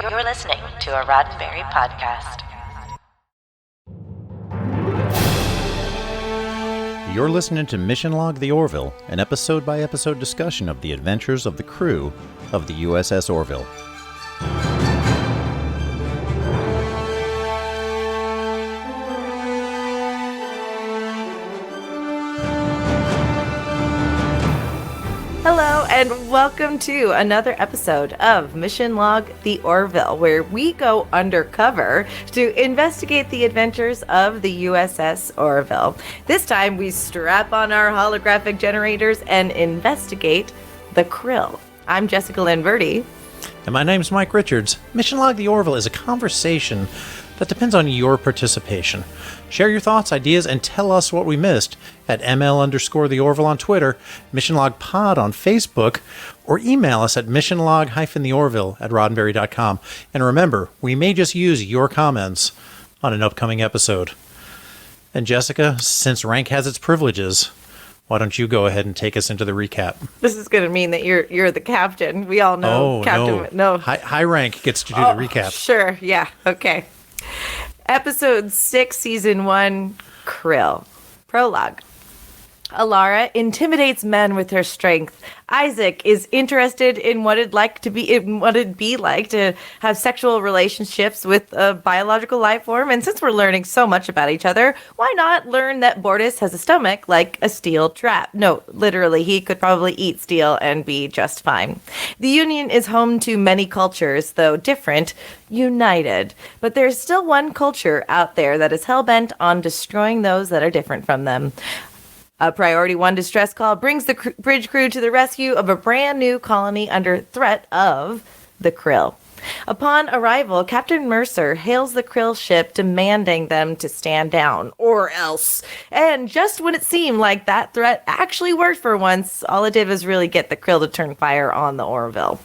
You're listening to a Roddenberry podcast. You're listening to Mission Log the Orville, an episode-by-episode discussion of the adventures of the crew of the USS Orville. Hello, and welcome to another episode of Mission Log the Orville, where we go undercover to investigate the adventures of the USS Orville. This time, we strap on our holographic generators and investigate the Krill. I'm Jessica Lynn Verdi. And my name's Mike Richards. Mission Log the Orville is a conversation that depends on your participation. Share your thoughts, ideas, and tell us what we missed at ML_the Orville on Twitter, Mission Log Pod on Facebook, or email us at missionlog-the-orville@roddenberry.com. And remember, we may just use your comments on an upcoming episode. And Jessica, since rank has its privileges, why don't you go ahead and take us into the recap? This is going to mean that you're the captain. We all know Captain. No. High rank gets to do the recap. Sure, yeah, okay. Episode 6, Season 1, Krill. Prologue. Alara intimidates men with her strength. Isaac is interested in what it'd be like to have sexual relationships with a biological life form. And since we're learning so much about each other, why not learn that Bortus has a stomach like a steel trap? No, literally, he could probably eat steel and be just fine. The Union is home to many cultures, though different, united. But there's still one culture out there that is hell-bent on destroying those that are different from them. A Priority 1 distress call brings the bridge crew to the rescue of a brand new colony under threat of the Krill. Upon arrival, Captain Mercer hails the Krill ship, demanding them to stand down, or else. And just when it seemed like that threat actually worked for once, all it did was really get the Krill to turn fire on the Orville.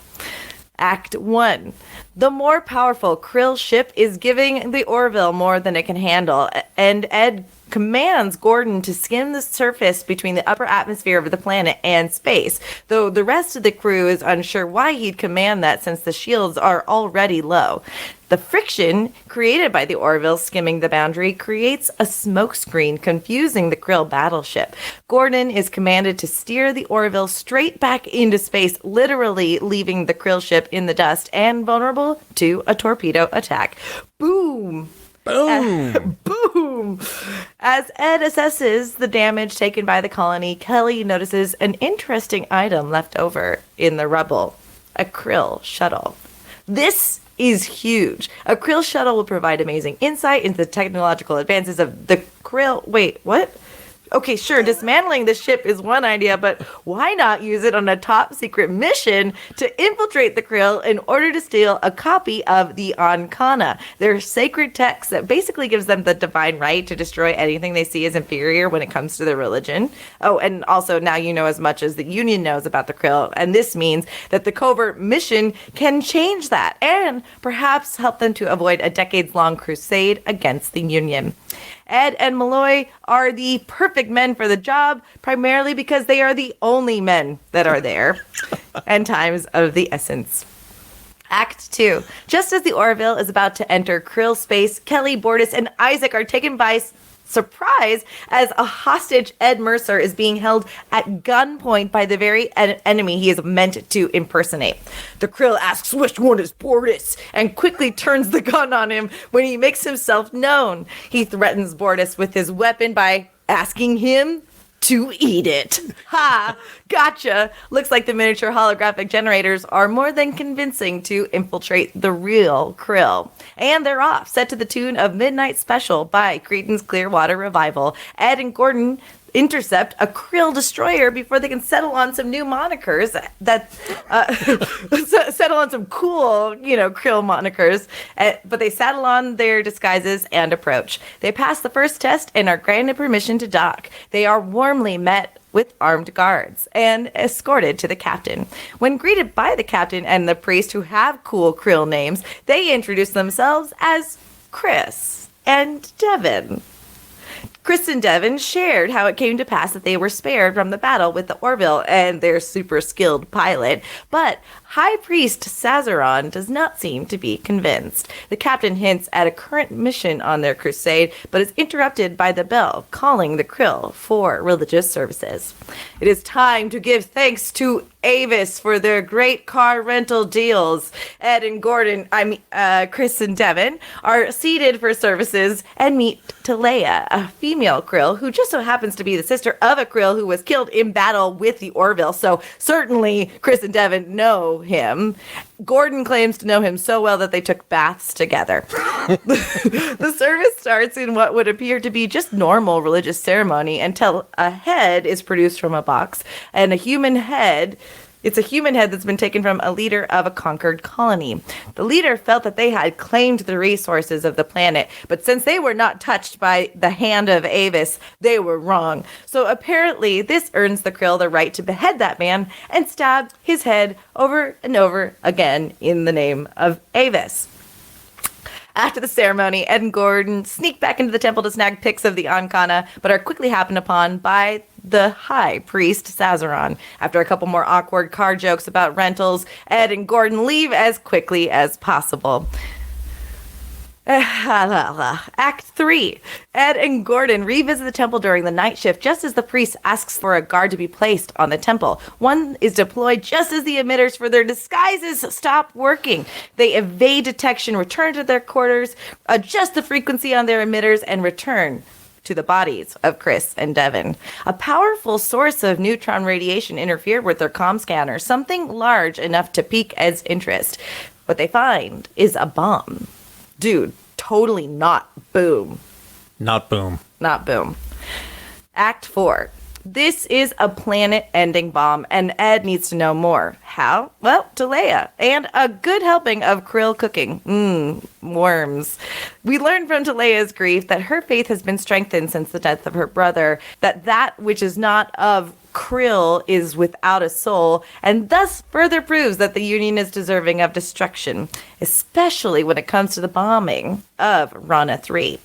Act 1. The more powerful Krill ship is giving the Orville more than it can handle, and Ed commands Gordon to skim the surface between the upper atmosphere of the planet and space, though the rest of the crew is unsure why he'd command that since the shields are already low. The friction created by the Orville skimming the boundary creates a smokescreen, confusing the Krill battleship. Gordon is commanded to steer the Orville straight back into space, literally leaving the Krill ship in the dust and vulnerable to a torpedo attack. Boom! Boom! Boom! As Ed assesses the damage taken by the colony, Kelly notices an interesting item left over in the rubble. A Krill shuttle. This is huge. A Krill shuttle will provide amazing insight into the technological advances of the Krill. Wait, what? Okay, sure, dismantling the ship is one idea, but why not use it on a top-secret mission to infiltrate the Krill in order to steal a copy of the Ankana, their sacred text that basically gives them the divine right to destroy anything they see as inferior when it comes to their religion? Oh, and also now you know as much as the Union knows about the Krill, and this means that the covert mission can change that and perhaps help them to avoid a decades-long crusade against the Union. Ed and Malloy are the perfect men for the job, primarily because they are the only men that are there, and time's of the essence. Act 2. Just as the Orville is about to enter Krill space, Kelly, Bortus, and Isaac are taken by surprise as a hostage Ed Mercer is being held at gunpoint by the very enemy he is meant to impersonate. The Krill asks which one is Bortus and quickly turns the gun on him when he makes himself known. He threatens Bortus with his weapon by asking him to eat it. Ha! Gotcha! Looks like the miniature holographic generators are more than convincing to infiltrate the real Krill. And they're off, set to the tune of Midnight Special by Creedence Clearwater Revival. Ed and Gordon intercept a Krill destroyer before they can settle on some new monikers settle on some cool, Krill monikers. But they saddle on their disguises and approach. They pass the first test and are granted permission to dock. They are warmly met with armed guards and escorted to the captain. When greeted by the captain and the priest, who have cool Krill names, they introduce themselves as Chris and Devin. Chris and Devin shared how it came to pass that they were spared from the battle with the Orville and their super skilled pilot, but High Priest Sazaron does not seem to be convinced. The captain hints at a current mission on their crusade, but is interrupted by the bell calling the Krill for religious services. It is time to give thanks to Avis for their great car rental deals. Ed and Gordon, Chris and Devin, are seated for services and meet Talea, a female Krill who just so happens to be the sister of a Krill who was killed in battle with the Orville. So certainly Chris and Devin know him. Gordon claims to know him so well that they took baths together. The service starts in what would appear to be just normal religious ceremony until a head is produced from a box, and it's a human head that's been taken from a leader of a conquered colony. The leader felt that they had claimed the resources of the planet, but since they were not touched by the hand of Avis, they were wrong. So apparently this earns the Krill the right to behead that man and stab his head over and over again in the name of Avis. After the ceremony, Ed and Gordon sneak back into the temple to snag pics of the Ancana, but are quickly happened upon by the High Priest Sazaron. After a couple more awkward car jokes about rentals, Ed and Gordon leave as quickly as possible. Act 3. Ed and Gordon revisit the temple during the night shift just as the priest asks for a guard to be placed on the temple. One is deployed just as the emitters for their disguises stop working. They evade detection, return to their quarters, adjust the frequency on their emitters, and return to the bodies of Chris and Devin. A powerful source of neutron radiation interfered with their comm scanner, something large enough to pique Ed's interest. What they find is a bomb. Dude, totally not boom. Not boom. Not boom. Act 4. This is a planet-ending bomb, and Ed needs to know more. How? Well, Talea, and a good helping of Krill cooking. Worms. We learn from Talea's grief that her faith has been strengthened since the death of her brother, that which is not of Krill is without a soul, and thus further proves that the Union is deserving of destruction, especially when it comes to the bombing of Rana 3.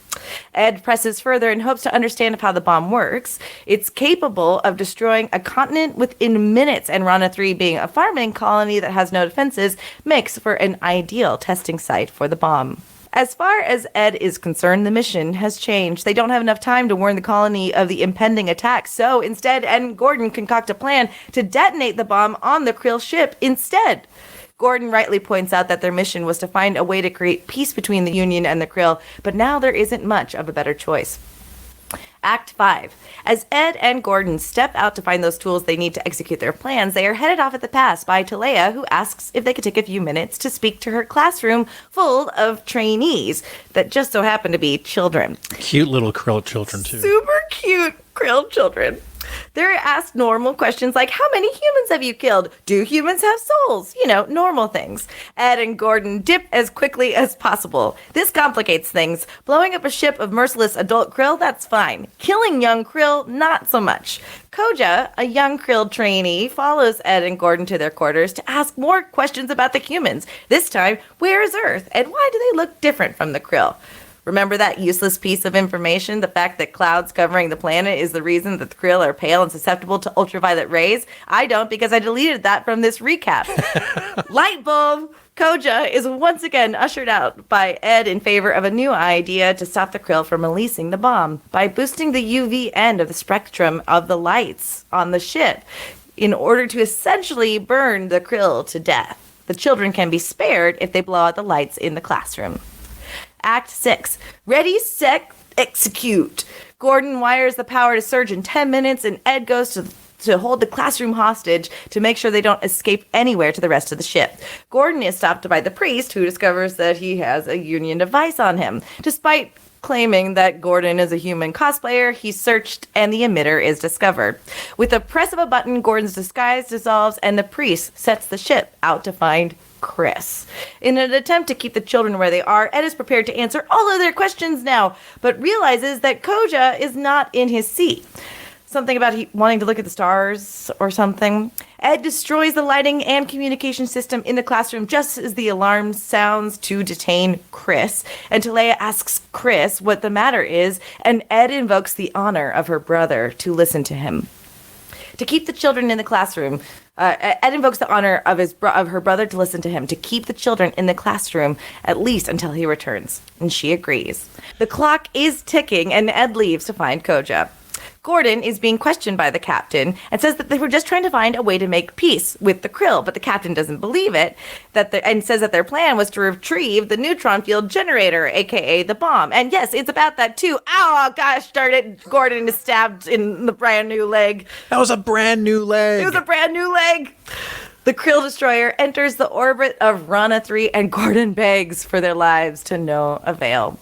Ed presses further and hopes to understand how the bomb works. It's capable of destroying a continent within minutes, and Rana 3, being a farming colony that has no defenses, makes for an ideal testing site for the bomb. As far as Ed is concerned, the mission has changed. They don't have enough time to warn the colony of the impending attack, so instead Ed and Gordon concoct a plan to detonate the bomb on the Krill ship instead. Gordon rightly points out that their mission was to find a way to create peace between the Union and the Krill, but now there isn't much of a better choice. Act 5. As Ed and Gordon step out to find those tools they need to execute their plans, they are headed off at the pass by Talea, who asks if they could take a few minutes to speak to her classroom full of trainees that just so happen to be children. Cute little Krill children, too. Super cute Krill children. They're asked normal questions like, how many humans have you killed? Do humans have souls? Normal things. Ed and Gordon dip as quickly as possible. This complicates things. Blowing up a ship of merciless adult Krill, that's fine. Killing young Krill, not so much. Koja, a young Krill trainee, follows Ed and Gordon to their quarters to ask more questions about the humans. This time, where is Earth, and why do they look different from the Krill? Remember that useless piece of information, the fact that clouds covering the planet is the reason that the Krill are pale and susceptible to ultraviolet rays? I don't, because I deleted that from this recap. Light bulb! Koja is once again ushered out by Ed in favor of a new idea to stop the Krill from releasing the bomb by boosting the UV end of the spectrum of the lights on the ship in order to essentially burn the Krill to death. The children can be spared if they blow out the lights in the classroom. Act 6. Ready, set, execute. Gordon wires the power to surge in 10 minutes, and Ed goes to hold the classroom hostage to make sure they don't escape anywhere to the rest of the ship. Gordon is stopped by the priest, who discovers that he has a Union device on him. Despite claiming that Gordon is a human cosplayer, he's searched and the emitter is discovered. With the press of a button, Gordon's disguise dissolves, and the priest sets the ship out to find Chris. In an attempt to keep the children where they are, Ed is prepared to answer all of their questions now, but realizes that Koja is not in his seat. Something about wanting to look at the stars or something. Ed destroys the lighting and communication system in the classroom just as the alarm sounds to detain Chris. And Talia asks Chris what the matter is, and Ed invokes the honor of her brother to listen to him. To keep the children in the classroom, Ed invokes the honor of her brother to listen to him, to keep the children in the classroom at least until he returns. And she agrees. The clock is ticking, and Ed leaves to find Koja. Gordon is being questioned by the captain and says that they were just trying to find a way to make peace with the Krill, but the captain doesn't believe it, and says that their plan was to retrieve the neutron field generator, aka the bomb. And yes, it's about that too. Ow, gosh darn it, Gordon is stabbed in the brand new leg. That was a brand new leg. It was a brand new leg. The Krill destroyer enters the orbit of Rana 3, and Gordon begs for their lives to no avail.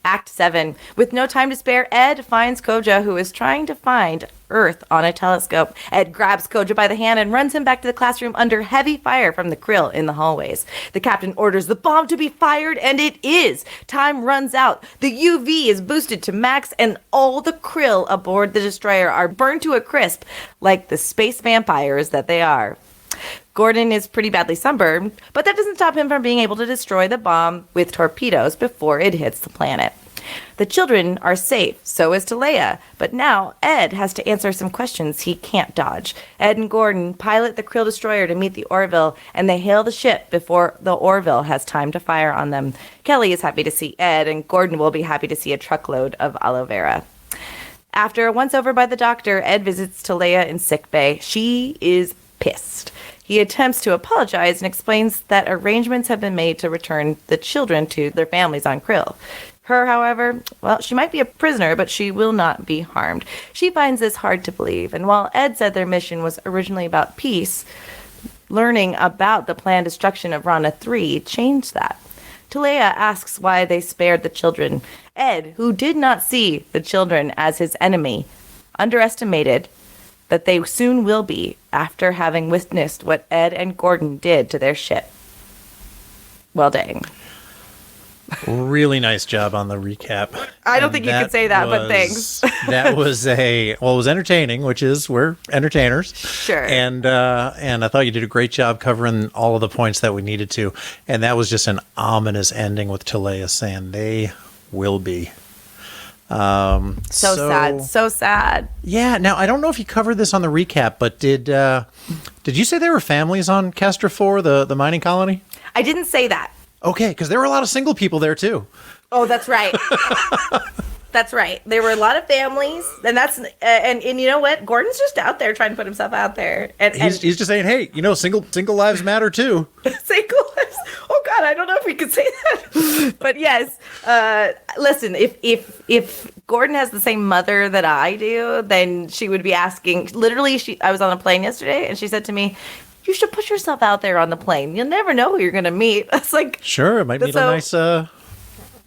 Act 7. With no time to spare, Ed finds Koja, who is trying to find Earth on a telescope. Ed grabs Koja by the hand and runs him back to the classroom under heavy fire from the Krill in the hallways. The captain orders the bomb to be fired, and it is. Time runs out. The UV is boosted to max, and all the Krill aboard the destroyer are burned to a crisp, like the space vampires that they are. Gordon is pretty badly sunburned, but that doesn't stop him from being able to destroy the bomb with torpedoes before it hits the planet. The children are safe, so is Talia, but now Ed has to answer some questions he can't dodge. Ed and Gordon pilot the Krill destroyer to meet the Orville, and they hail the ship before the Orville has time to fire on them. Kelly is happy to see Ed, and Gordon will be happy to see a truckload of aloe vera. After a once-over by the doctor, Ed visits Talia in sickbay. She is pissed. He attempts to apologize and explains that arrangements have been made to return the children to their families on Krill. Her, however, well, she might be a prisoner, but she will not be harmed. She finds this hard to believe, and while Ed said their mission was originally about peace, learning about the planned destruction of Rana 3 changed that. Talia asks why they spared the children. Ed, who did not see the children as his enemy, underestimated that they soon will be after having witnessed what Ed and Gordon did to their ship. Well, dang. Really nice job on the recap. I don't think you could say that, but thanks. That was it was entertaining, which is, we're entertainers. Sure. And I thought you did a great job covering all of the points that we needed to. And that was just an ominous ending with Talia saying they will be. So sad. Yeah. Now, I don't know if you covered this on the recap, but did you say there were families on Castor 4, the mining colony? I didn't say that. Okay, because there were a lot of single people there too. Oh, that's right. That's right. There were a lot of families, and that's and you know what? Gordon's just out there trying to put himself out there, and he's just saying, hey, single lives matter too. Single lives. Oh God, I don't know if we could say that, but yes. Listen, if Gordon has the same mother that I do, then she would be asking. Literally, I was on a plane yesterday, and she said to me, you should put yourself out there on the plane. You'll never know who you're going to meet. It's like, sure, it might meet a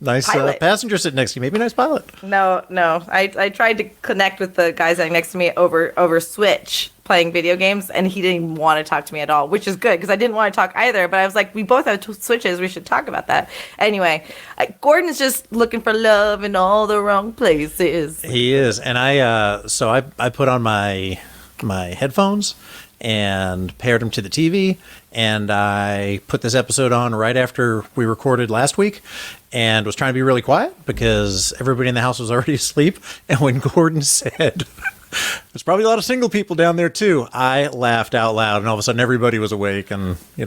nice passenger sitting next to you. Maybe a nice pilot. No. I tried to connect with the guy sitting next to me over Switch playing video games, and he didn't even want to talk to me at all, which is good because I didn't want to talk either. But I was like, we both have Switches. We should talk about that. Anyway, Gordon's just looking for love in all the wrong places. He is, and I put on my headphones and paired them to the TV, and I put this episode on right after we recorded last week and was trying to be really quiet because everybody in the house was already asleep. And when Gordon said, there's probably a lot of single people down there too, I laughed out loud, and all of a sudden everybody was awake, and you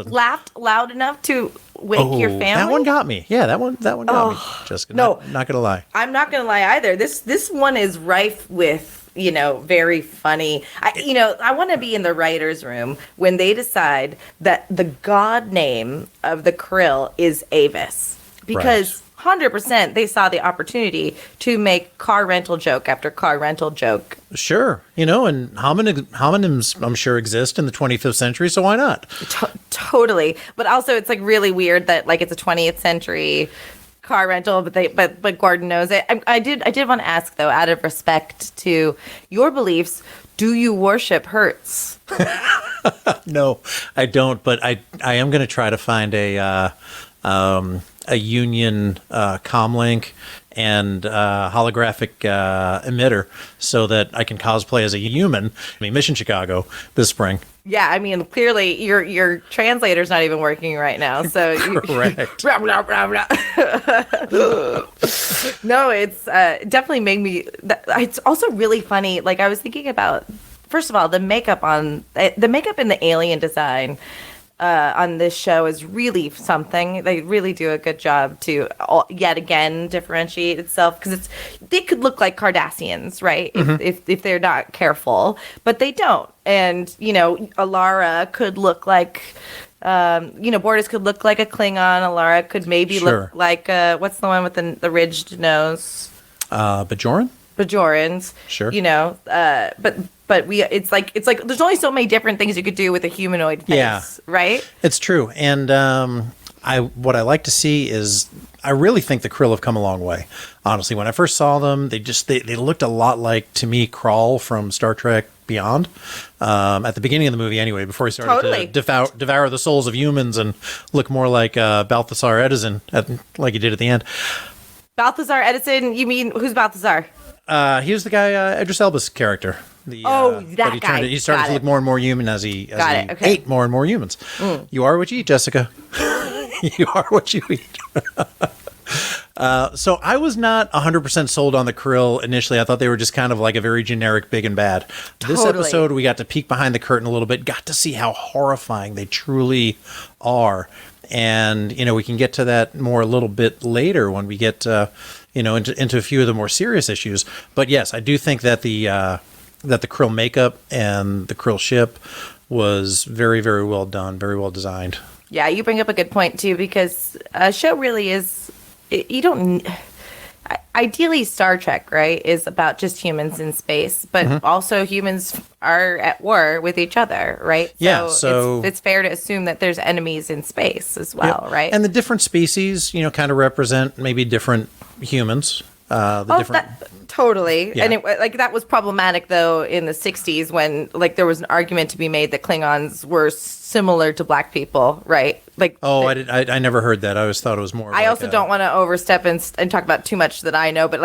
laughed loud enough to wake your family. That one got me. Yeah, that one got me. Jessica, not gonna lie. I'm not gonna lie either. This one is rife with very funny. I want to be in the writer's room when they decide that the god name of the Krill is Avis. Because 100% they saw the opportunity to make car rental joke after car rental joke. Sure. And homonyms, I'm sure, exist in the 25th century, so why not? Totally. But also it's like really weird that like it's a 20th century car rental, but Gordon knows it. I did want to ask though, out of respect to your beliefs, do you worship Hertz? No, I don't. But I am going to try to find a Union comlink and holographic emitter so that I can cosplay as a human. I mean, Mission Chicago this spring. Yeah, I mean, clearly your translator's not even working right now. So Correct. No, it's definitely made me. It's also really funny. Like, I was thinking about, first of all, the makeup in the alien design on this show is really something. They really do a good job to yet again differentiate itself, because they could look like Cardassians, right? If they're not careful, but they don't. And Alara could look like. Borders could look like a Klingon. Alara could maybe look like what's the one with the ridged nose? Bajoran? Bajorans. Sure. But it's like there's only so many different things you could do with a humanoid face, right? It's true. And what I like to see is, I really think the Krill have come a long way. Honestly, when I first saw them, they looked a lot like, to me, Krall from Star Trek Beyond. At the beginning of the movie, anyway, before he started to devour the souls of humans and look more like Balthazar Edison, like he did at the end. Balthazar Edison? You mean, who's Balthazar? He was the guy, Idris Elba's character. That guy. He started to look more and more human as he ate more and more humans. You are what you eat, Jessica. You are what you eat. So I was not 100% sold on the Krill initially. I thought they were just kind of like a very generic big and bad. This episode, we got to peek behind the curtain a little bit, got to see how horrifying they truly are. And, we can get to that more a little bit later when we get, into a few of the more serious issues. But yes, I do think that the Krill makeup and the Krill ship was very, very well done, very well designed. Yeah, you bring up a good point, too, because a show really is, you don't, ideally Star Trek, right, is about just humans in space, but also humans are at war with each other, right? So it's fair to assume that there's enemies in space as well, right? And the different species, kind of represent maybe different humans. Totally. Yeah. And that was problematic, though, in the 60s when there was an argument to be made that Klingons were similar to black people, right? I never heard that. I always thought it was more. I also don't want to overstep and talk about too much that I know, but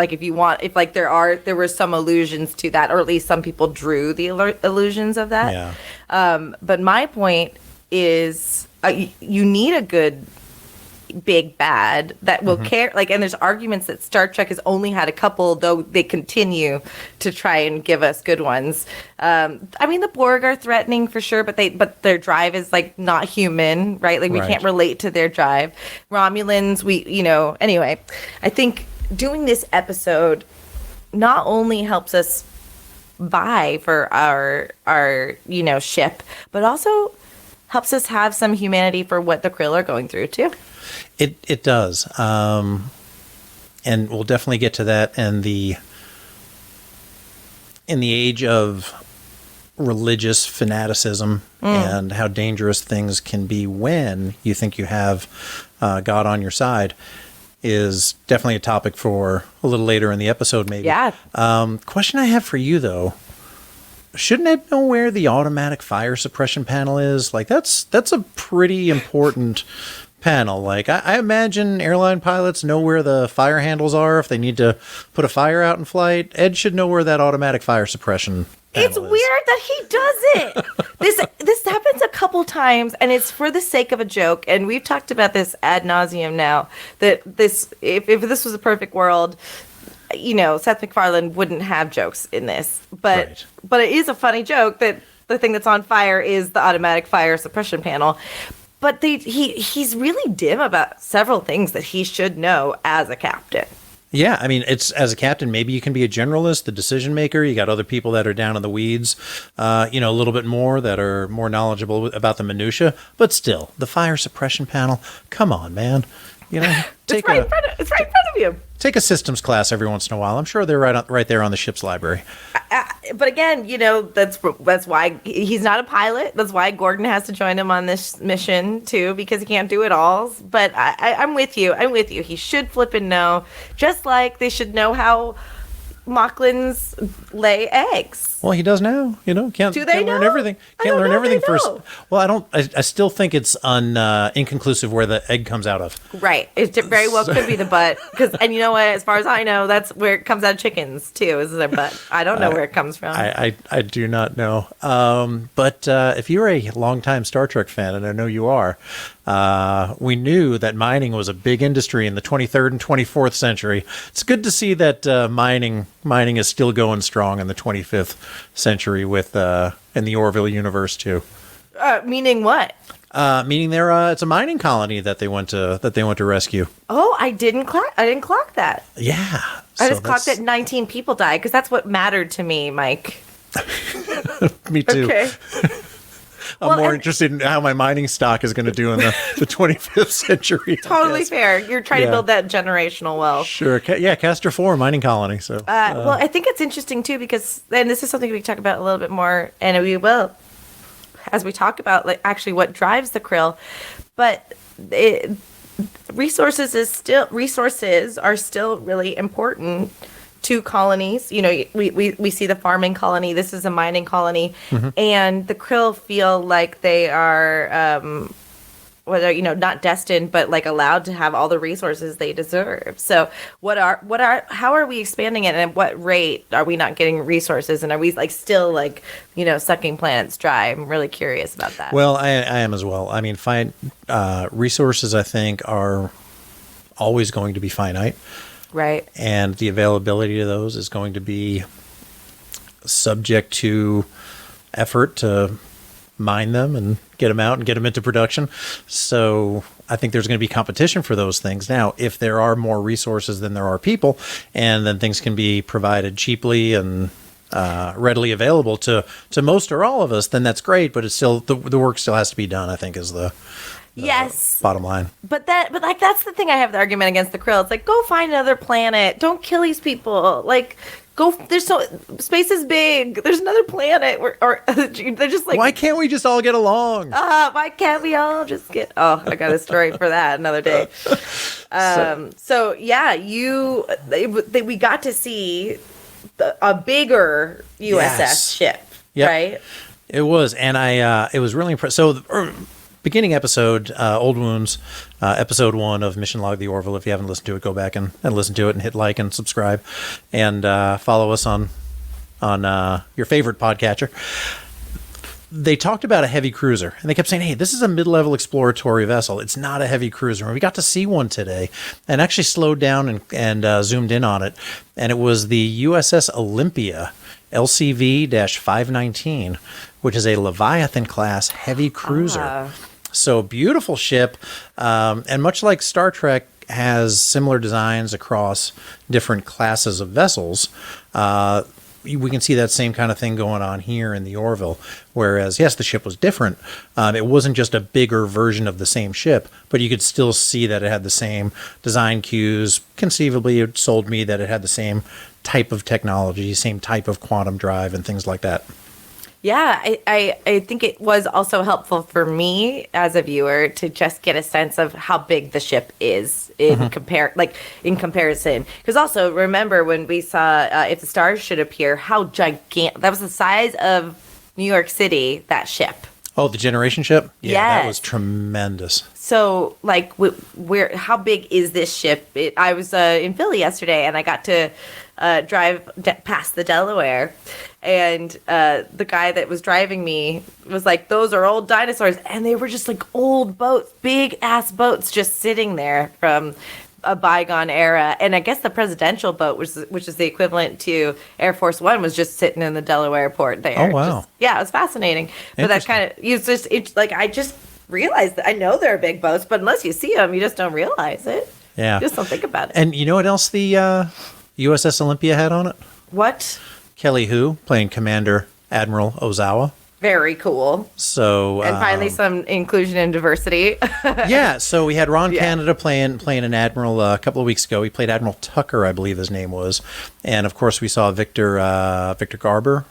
there were some allusions to that, or at least some people drew the illusions of that. Yeah. But my point is, you need a good big bad that will care, and there's arguments that Star Trek has only had a couple, though they continue to try and give us good ones. The Borg are threatening for sure, but their drive is not human, right? We can't relate to their drive. Romulans, anyway, I think doing this episode not only helps us vie for our ship, but also helps us have some humanity for what the Krill are going through too. It does, and we'll definitely get to that. And in the age of religious fanaticism and how dangerous things can be when you think you have God on your side is definitely a topic for a little later in the episode, maybe. Yeah. Question I have for you, though. Shouldn't Ed know where the automatic fire suppression panel is? That's a pretty important panel. I imagine airline pilots know where the fire handles are if they need to put a fire out in flight. Ed should know where that automatic fire suppression panel is. Weird that he does it. This happens a couple times, and it's for the sake of a joke. And we've talked about this ad nauseum now, that if this was a perfect world, Seth MacFarlane wouldn't have jokes in this. But it is a funny joke that the thing that's on fire is the automatic fire suppression panel. But he's really dim about several things that he should know as a captain. Yeah, it's as a captain, maybe you can be a generalist, the decision maker. You got other people that are down in the weeds, a little bit more, that are more knowledgeable about the minutia. But still, the fire suppression panel, come on, man. It's right in front of you. Take a systems class every once in a while. I'm sure they're right there on the ship's library. But again, that's why he's not a pilot. That's why Gordon has to join him on this mission too, because he can't do it all. But I'm with you. He should flip and know, just like they should know how Mocklins lay eggs. Well, he does now. Can't Do they learn know? everything. I Can't don't learn know if everything they first. know. Well, I still think it's inconclusive where the egg comes out of. Right. It very well could be the butt. And you know what? As far as I know, that's where it comes out of chickens, too, is their butt. I don't know where it comes from. I do not know. But if you're a longtime Star Trek fan, and I know you are, we knew that mining was a big industry in the 23rd and 24th century. It's good to see that mining is still going strong in the 25th century with in the Orville universe too. Meaning what? Meaning it's a mining colony that they went to rescue. Oh, I didn't clock that. Yeah. I just clocked that 19 people died because that's what mattered to me, Mike. Me too. Okay. I'm more interested in how my mining stock is going to do in the 25th century. Totally fair. You're trying to build that generational wealth. Sure. Castor 4 mining colony. So. Well, I think it's interesting too because, and this is something we can talk about a little bit more, and we will, as we talk about like actually what drives the Krill, but resources are still really important to colonies. We see the farming colony. This is a mining colony, and the Krill feel like they are, not destined, but like allowed to have all the resources they deserve. So, how are we expanding it, and at what rate are we not getting resources, and are we like still like sucking planets dry? I'm really curious about that. Well, I am as well. I mean, resources I think are always going to be finite. Right. And the availability of those is going to be subject to effort to mine them and get them out and get them into production. So I think there's going to be competition for those things. Now, if there are more resources than there are people, and then things can be provided cheaply and readily available to most or all of us, then that's great. But it's still the work still has to be done, I think, is the yes. Bottom line. But that's the thing I have the argument against the Krill. It's like, go find another planet. Don't kill these people. Like, space is big. There's another planet. Or they're just like, why can't we just all get along? Why can't we all just get? Oh, I got a story for that another day. So yeah, we got to see a bigger USS ship, right? It was, and it was really impressive. So. Beginning episode, Old Wounds, episode 1 of Mission Log the Orville. If you haven't listened to it, go back and listen to it and hit like and subscribe and follow us on your favorite podcatcher. They talked about a heavy cruiser, and they kept saying, hey, this is a mid-level exploratory vessel. It's not a heavy cruiser. And we got to see one today and actually slowed down and zoomed in on it. And it was the USS Olympia, LCV-519, which is a Leviathan-class heavy cruiser. So beautiful ship, and much like Star Trek has similar designs across different classes of vessels, we can see that same kind of thing going on here in the Orville. Whereas, yes, the ship was different. It wasn't just a bigger version of the same ship, but you could still see that it had the same design cues. Conceivably, it sold me that it had the same type of technology, same type of quantum drive and things like that. Yeah, I think it was also helpful for me as a viewer to just get a sense of how big the ship is in comparison. Because also remember when we saw If the Stars Should Appear, how gigantic that was, the size of New York City, that ship. Oh, the Generation ship? Yeah, yes. That was tremendous. So, like, how big is this ship? I was in Philly yesterday, and I got to drive past the Delaware, and the guy that was driving me was like, those are old dinosaurs, and they were just like old boats, big ass boats just sitting there from a bygone era. And I guess the presidential boat, which is the equivalent to Air Force One, was just sitting in the Delaware port there. Oh, wow. It was fascinating. But that kind of, I just realized that I know there are big boats, but unless you see them, you just don't realize it. Yeah. You just don't think about it. And you know what else the USS Olympia had on it? What? Kelly Hu playing Commander Admiral Ozawa. Very cool. So and finally some inclusion and diversity. Yeah, so we had Ron Canada playing an admiral a couple of weeks ago. He played Admiral Tucker, I believe his name was, and of course we saw Victor Garber.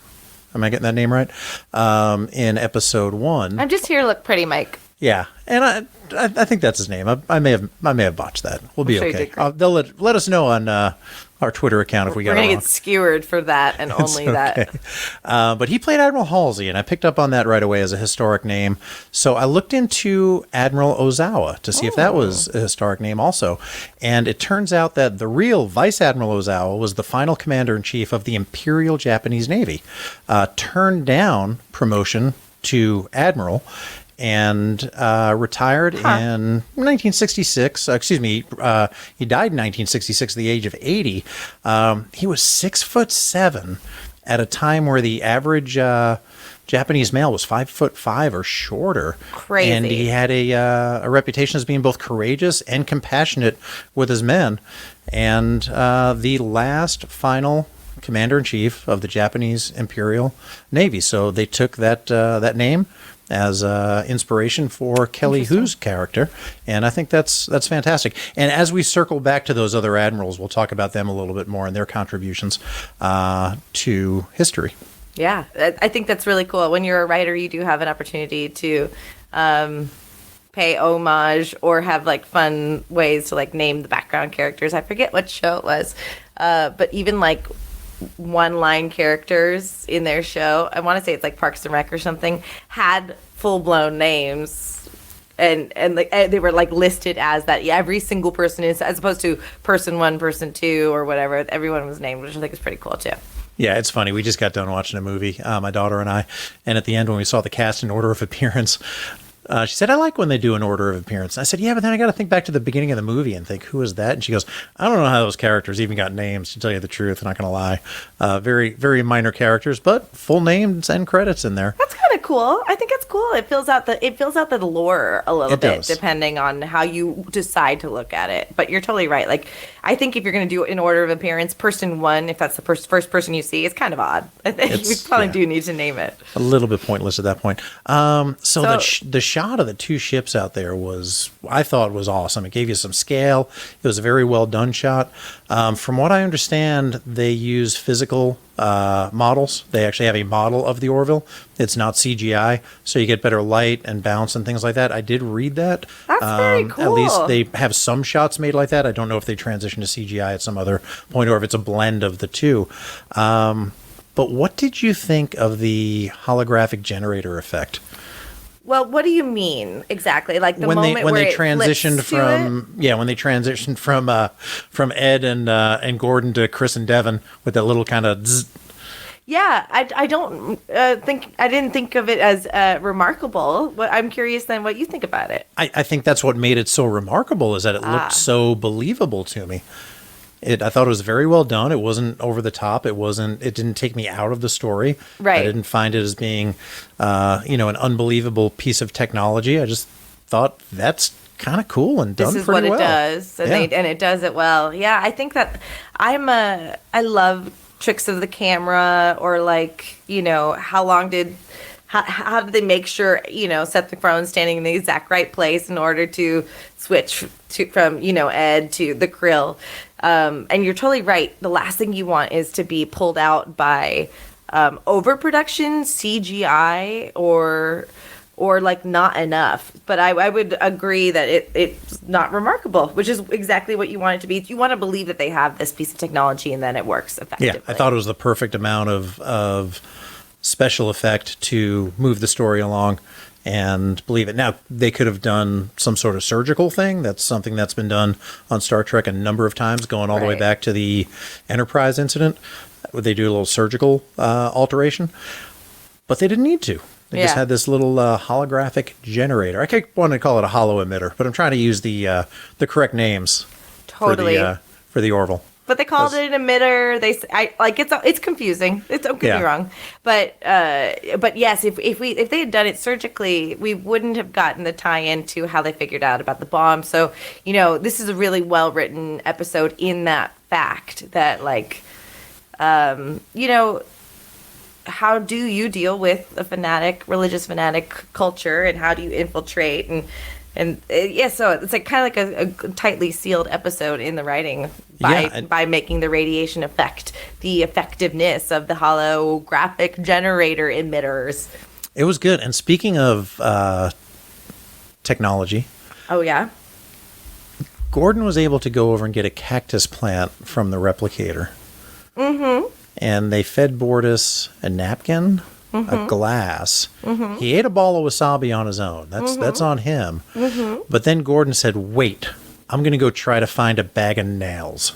Am I getting that name right? In episode 1. I'm just here to look pretty, Mike. Yeah, and I think that's his name. I may have botched that. We'll be okay. They'll let us know on our Twitter account if we got it We're wrong. going to get skewered for that and only that. But he played Admiral Halsey, and I picked up on that right away as a historic name. So I looked into Admiral Ozawa to see if that was a historic name also. And it turns out that the real Vice Admiral Ozawa was the final commander-in-chief of the Imperial Japanese Navy. Turned down promotion to Admiral and retired in 1966. He died in 1966 at the age of 80. He was 6'7" at a time where the average Japanese male was 5'5" or shorter. Crazy. And he had a reputation as being both courageous and compassionate with his men. And the last final commander-in-chief of the Japanese Imperial Navy. So they took that name as inspiration for Kelly Hu's character, and I think that's fantastic. And as we circle back to those other admirals, we'll talk about them a little bit more and their contributions to history. Yeah, I think that's really cool. When you're a writer, you do have an opportunity to pay homage or have like fun ways to like name the background characters. I forget what show it was, but even like one-line characters in their show, I want to say it's like Parks and Rec or something, had full-blown names, and like they were like listed as that. Yeah, every single person is, as opposed to person 1, person 2, or whatever. Everyone was named, which I think is pretty cool too. Yeah, it's funny. We just got done watching a movie, my daughter and I, and at the end when we saw the cast in order of appearance, she said, I like when they do an order of appearance. And I said, yeah, but then I got to think back to the beginning of the movie and think, who is that? And she goes, I don't know how those characters even got names, to tell you the truth. I'm not going to lie. Very, very minor characters, but full names and credits in there. That's kind of cool. I think it's cool. It fills out the lore a little bit, depending on how you decide to look at it. But you're totally right. Like, I think if you're going to do it in order of appearance, person 1, if that's the first person you see, it's kind of odd. I think we probably do need to name it. A little bit pointless at that point. So the shot of the two ships out there I thought was awesome. It gave you some scale. It was a very well done shot. From what I understand, they use physical models. They actually have a model of the Orville. It's not CGI, so you get better light and bounce and things like that. I did read that. That's very cool. At least they have some shots made like that. I don't know if they transition to CGI at some other point or if it's a blend of the two. But what did you think of the holographic generator effect? Well, what do you mean exactly? Like the moment when where they it transitioned flips to it? when they transitioned from Ed and Gordon to Chris and Devon with that little kind of zzz. Yeah, I didn't think of it as remarkable. I'm curious then what you think about it. I think that's what made it so remarkable, is that it looked so believable to me. I thought it was very well done. It wasn't over the top. It didn't take me out of the story. Right. I didn't find it as being, an unbelievable piece of technology. I just thought that's kind of cool and done pretty well. This is what it does, and it does it well. Yeah, I think that I love tricks of the camera, or like, how did they make sure, Seth MacFarlane's standing in the exact right place in order to switch from Ed to the Krill. And you're totally right. The last thing you want is to be pulled out by overproduction, CGI, or like not enough. But I would agree that it's not remarkable, which is exactly what you want it to be. You want to believe that they have this piece of technology and then it works effectively. Yeah, I thought it was the perfect amount of special effect to move the story along and believe it. Now, they could have done some sort of surgical thing. That's something that's been done on Star Trek a number of times, going all the way back to the Enterprise incident, where they do a little surgical alteration. But they didn't need to. They just had this little holographic generator. I keep wanting to call it a holo emitter, but I'm trying to use the correct names for the Orville. But they called it an emitter. It's confusing. Don't get me wrong, but yes, if they had done it surgically, we wouldn't have gotten the tie-in to how they figured out about the bomb. So this is a really well written episode in that fact that how do you deal with a religious fanatic culture, and how do you infiltrate so it's like kind of like a tightly sealed episode in the writing by making the radiation affect the effectiveness of the holographic generator emitters. It was good. And speaking of technology, oh yeah, Gordon was able to go over and get a cactus plant from the replicator. Mm-hmm. And they fed Bortus a napkin, a glass. Mm-hmm. He ate a ball of wasabi on his own. That's on him. Mm-hmm. But then Gordon said, wait, I'm going to go try to find a bag of nails.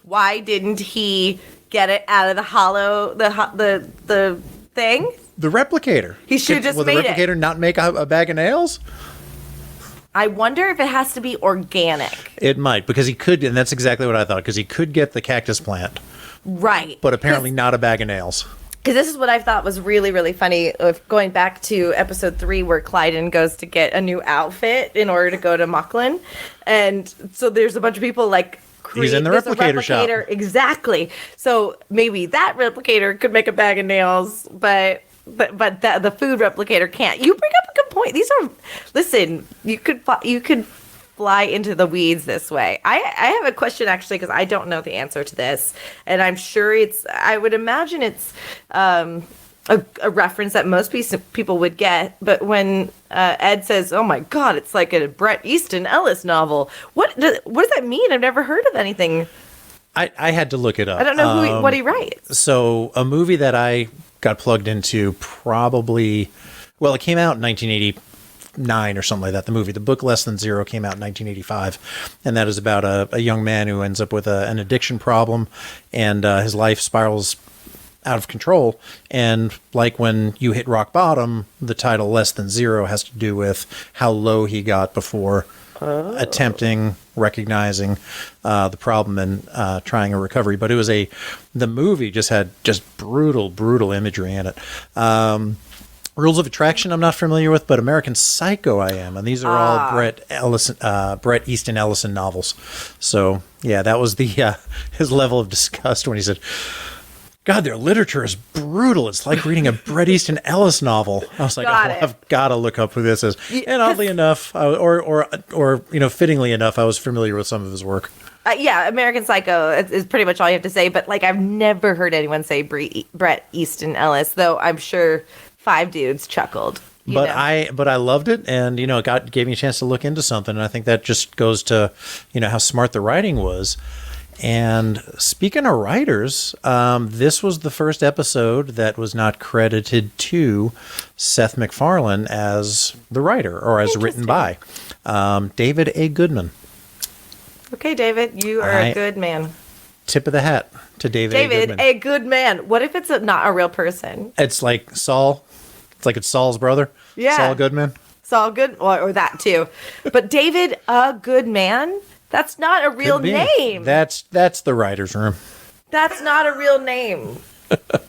Why didn't he get it out of the hollow, the thing? The replicator. He should have just made it. Will the replicator not make a bag of nails? I wonder if it has to be organic. It might, because he could, and that's exactly what I thought, because he could get the cactus plant. Right. But apparently not a bag of nails. Because this is what I thought was really, really funny. Going back to episode 3 where Clyden goes to get a new outfit in order to go to Mauchline. And so there's a bunch of people like... He's in the replicator shop. Exactly. So maybe that replicator could make a bag of nails, but the food replicator can't. You bring up a good point. Listen, you could fly into the weeds this way. I have a question actually, because I don't know the answer to this, and I'm sure I would imagine it's a reference that most people would get, but when Ed says, "Oh my God, it's like a Bret Easton Ellis novel," what does that mean? I've never heard of anything. I had to look it up. I don't know what he writes. So a movie that I got plugged into probably, well, it came out in 1989 or something like that. The movie, the book Less Than Zero, came out in 1985, and that is about a young man who ends up with an addiction problem, and his life spirals out of control. And like when you hit rock bottom, the title Less Than Zero has to do with how low he got before attempting, recognizing the problem and trying a recovery. But it was the movie just had brutal imagery in it. Rules of Attraction I'm not familiar with, but American Psycho I am. And these are all Bret Easton Ellison novels. So yeah, that was his level of disgust when he said, God, their literature is brutal. It's like reading a Bret Easton Ellis novel. I was like, I've got to look up who this is. And oddly enough, or fittingly enough, I was familiar with some of his work. Yeah, American Psycho is pretty much all you have to say. But like, I've never heard anyone say Bret Easton Ellis, though I'm sure 5 dudes chuckled. But I loved it, and it gave me a chance to look into something. And I think that just goes to how smart the writing was. And speaking of writers, this was the first episode that was not credited to Seth MacFarlane as the writer or as written by David A. Goodman. Okay, David, you are a good man. Tip of the hat to David A. Goodman. David, a good man. What if it's not a real person? It's like Saul. It's like it's Saul's brother. Yeah. Saul Goodman. Saul Good, or that too. But David, a good man? That's not a real name. That's the writer's room. That's not a real name.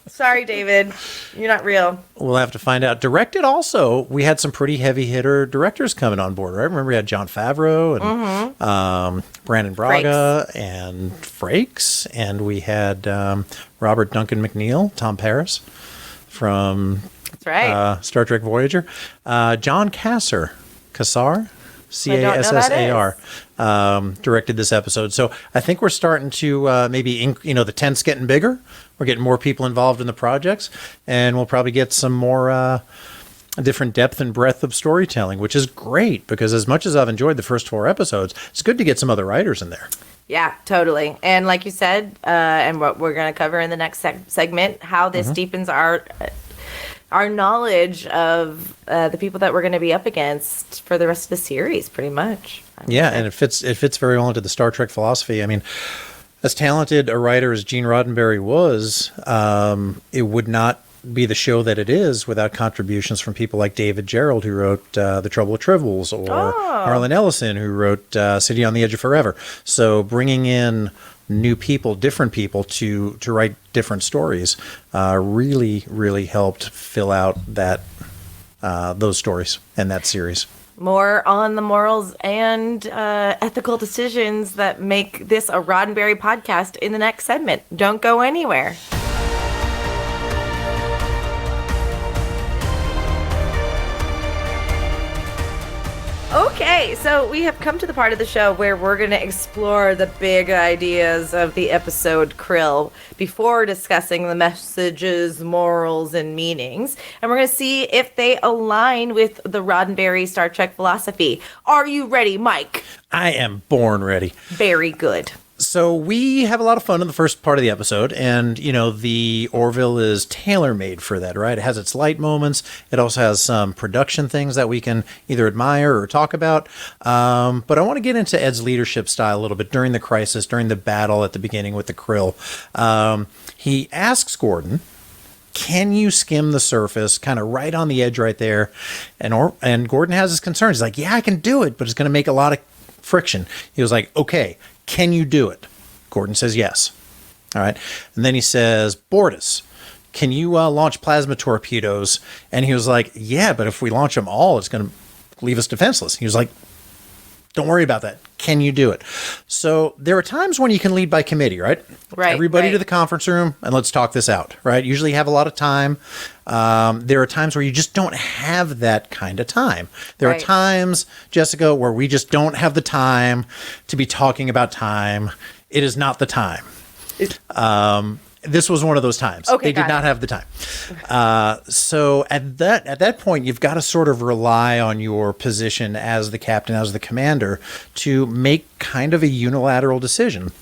Sorry, David. You're not real. We'll have to find out. Directed also, we had some pretty heavy hitter directors coming on board, right? Remember we had Jon Favreau and Brandon Braga and Frakes. And we had Robert Duncan McNeil, Tom Paris from That's right. Star Trek Voyager. John Cassar. Cassar, directed this episode. So I think we're starting to maybe, the tent's getting bigger. We're getting more people involved in the projects, and we'll probably get some more different depth and breadth of storytelling, which is great because as much as I've enjoyed the first 4 episodes, it's good to get some other writers in there. Yeah, totally. And like you said, and what we're going to cover in the next segment, how this deepens our knowledge of the people that we're going to be up against for the rest of the series, pretty much. Yeah, and it fits very well into the Star Trek philosophy. I mean, as talented a writer as Gene Roddenberry was, it would not be the show that it is without contributions from people like David Gerrold, who wrote The Trouble with Tribbles, or Harlan Ellison, who wrote City on the Edge of Forever. So bringing in new people, different people to write different stories really helped fill out that those stories and that series. More on the morals and ethical decisions that make this a Roddenberry podcast in the next segment. Don't go anywhere. Okay, so we have come to the part of the show where we're going to explore the big ideas of the episode Krill before discussing the messages, morals, and meanings. And we're going to see if they align with the Roddenberry Star Trek philosophy. Are you ready, Mike? I am born ready. Very good. So we have a lot of fun in the first part of the episode, and, the Orville is tailor-made for that, right? It has its light moments. It also has some production things that we can either admire or talk about. But I want to get into Ed's leadership style a little bit during the crisis, during the battle at the beginning with the Krill. He asks Gordon, can you skim the surface, kind of right on the edge right there? And Gordon has his concerns. He's like, yeah, I can do it, but it's going to make a lot of friction. He was like, okay, can you do it? Gordon says yes. All right. And then he says, Bortus, can you launch plasma torpedoes? And he was like, yeah, but if we launch them all, it's going to leave us defenseless. He was like, don't worry about that. Can you do it? So there are times when you can lead by committee, right? Right. Everybody to the conference room and let's talk this out, right? Usually you have a lot of time. There are times where you just don't have that kind of time. There are times, Jessica, where we just don't have the time to be talking about time. It is not the time. This was one of those times. Okay, they did not have the time. So at that point, you've got to sort of rely on your position as the captain, as the commander, to make kind of a unilateral decision.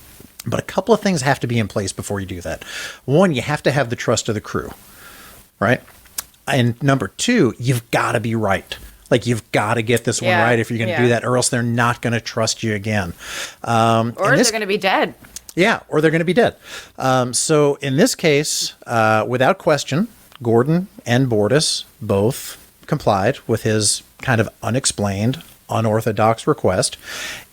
But a couple of things have to be in place before you do that. One, you have to have the trust of the crew, right? And number two, you've got to be right. Like, you've got to get this one right if you're going to do that, or else they're not going to trust you again. Or they're going to be dead. Yeah, or they're going to be dead. So in this case, without question, Gordon and Bortus both complied with his kind of unexplained, unorthodox request,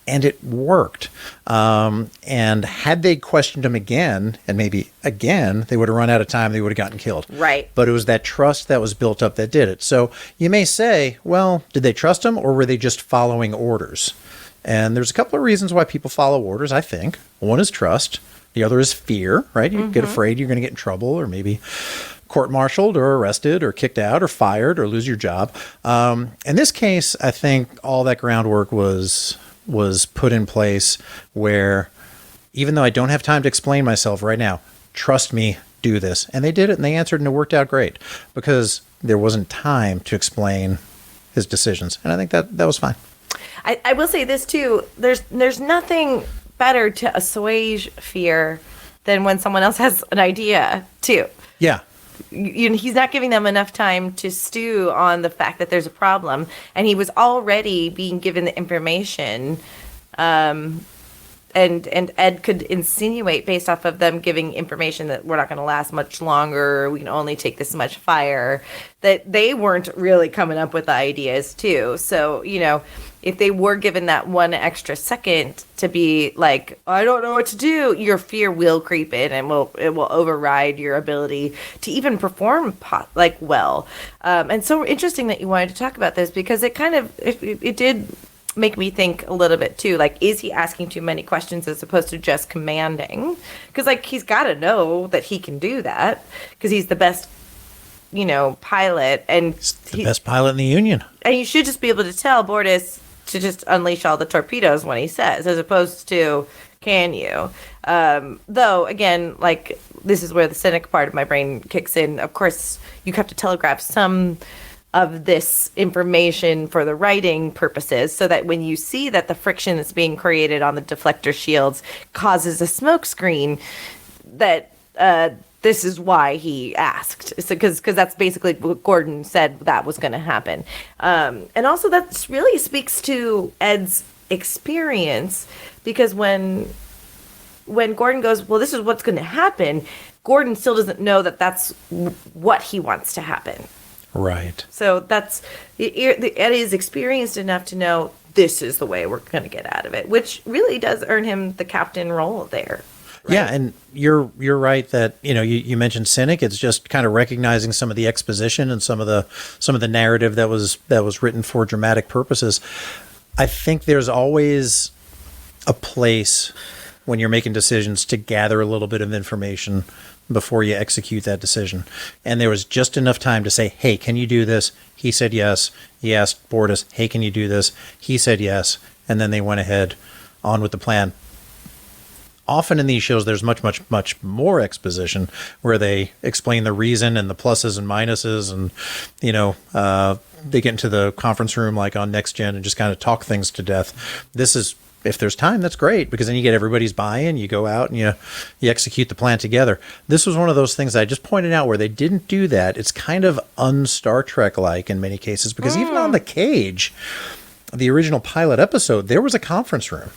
and it worked. And had they questioned him again, and maybe again, they would have run out of time, they would have gotten killed. Right. But it was that trust that was built up that did it. So you may say, well, did they trust him, or were they just following orders? And there's a couple of reasons why people follow orders, I think. One is trust. The other is fear, right? You get afraid you're going to get in trouble, or maybe court-martialed or arrested or kicked out or fired or lose your job. In this case, I think all that groundwork was put in place where, even though I don't have time to explain myself right now, trust me, do this. And they did it, and they answered, and it worked out great because there wasn't time to explain his decisions. And I think that was fine. I will say this too. There's nothing better to assuage fear than when someone else has an idea too. Yeah. He's not giving them enough time to stew on the fact that there's a problem, and he was already being given the information. And Ed could insinuate, based off of them giving information, that we're not going to last much longer, we can only take this much fire, that they weren't really coming up with the ideas too. So, if they were given that one extra second to be like, I don't know what to do, your fear will creep in, and it will override your ability to even perform well. And so interesting that you wanted to talk about this, because it kind of it did make me think a little bit too, like, is he asking too many questions as opposed to just commanding? Because he's got to know that he can do that, because he's the best pilot, and he's the best pilot in the Union. And you should just be able to tell Bortus to just unleash all the torpedoes when he says, as opposed to, can you? Though, again, this is where the cynic part of my brain kicks in. Of course, you have to telegraph some of this information for the writing purposes, so that when you see that the friction that's being created on the deflector shields causes a smoke screen, that this is why he asked. Because that's basically what Gordon said that was going to happen. And also that really speaks to Ed's experience, because when Gordon goes, well, this is what's going to happen, Gordon still doesn't know that that's what he wants to happen. Right. So that's, Ed is experienced enough to know this is the way we're going to get out of it, which really does earn him the captain role there. Right? Yeah, and you're right that you mentioned cynic. It's just kind of recognizing some of the exposition and some of the narrative that was written for dramatic purposes. I think there's always a place when you're making decisions to gather a little bit of information before you execute that decision. And there was just enough time to say, hey, can you do this? He said yes. He asked Bortus, hey, can you do this? He said yes. And then they went ahead on with the plan. Often in these shows, there's much, much, much more exposition where they explain the reason and the pluses and minuses, and, they get into the conference room like on Next Gen and just kind of talk things to death. This is, if there's time, that's great, because then you get everybody's buy-in, you go out and you execute the plan together. This was one of those things I just pointed out where they didn't do that. It's kind of un-Star Trek-like in many cases, because even on the Cage, the original pilot episode, there was a conference room.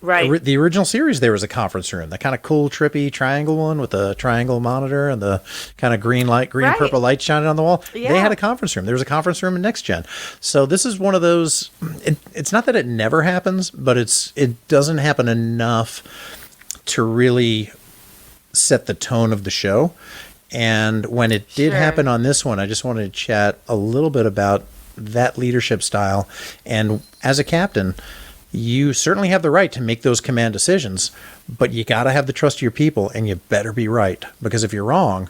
Right. The original series, there was a conference room, the kind of cool, trippy triangle one with the triangle monitor and the kind of green and purple light shining on the wall. Yeah. They had a conference room. There was a conference room in Next Gen. So this is one of those, it's not that it never happens, but it doesn't happen enough to really set the tone of the show. And when it did happen on this one, I just wanted to chat a little bit about that leadership style. And as a captain, you certainly have the right to make those command decisions, but you got to have the trust of your people, and you better be right, because if you're wrong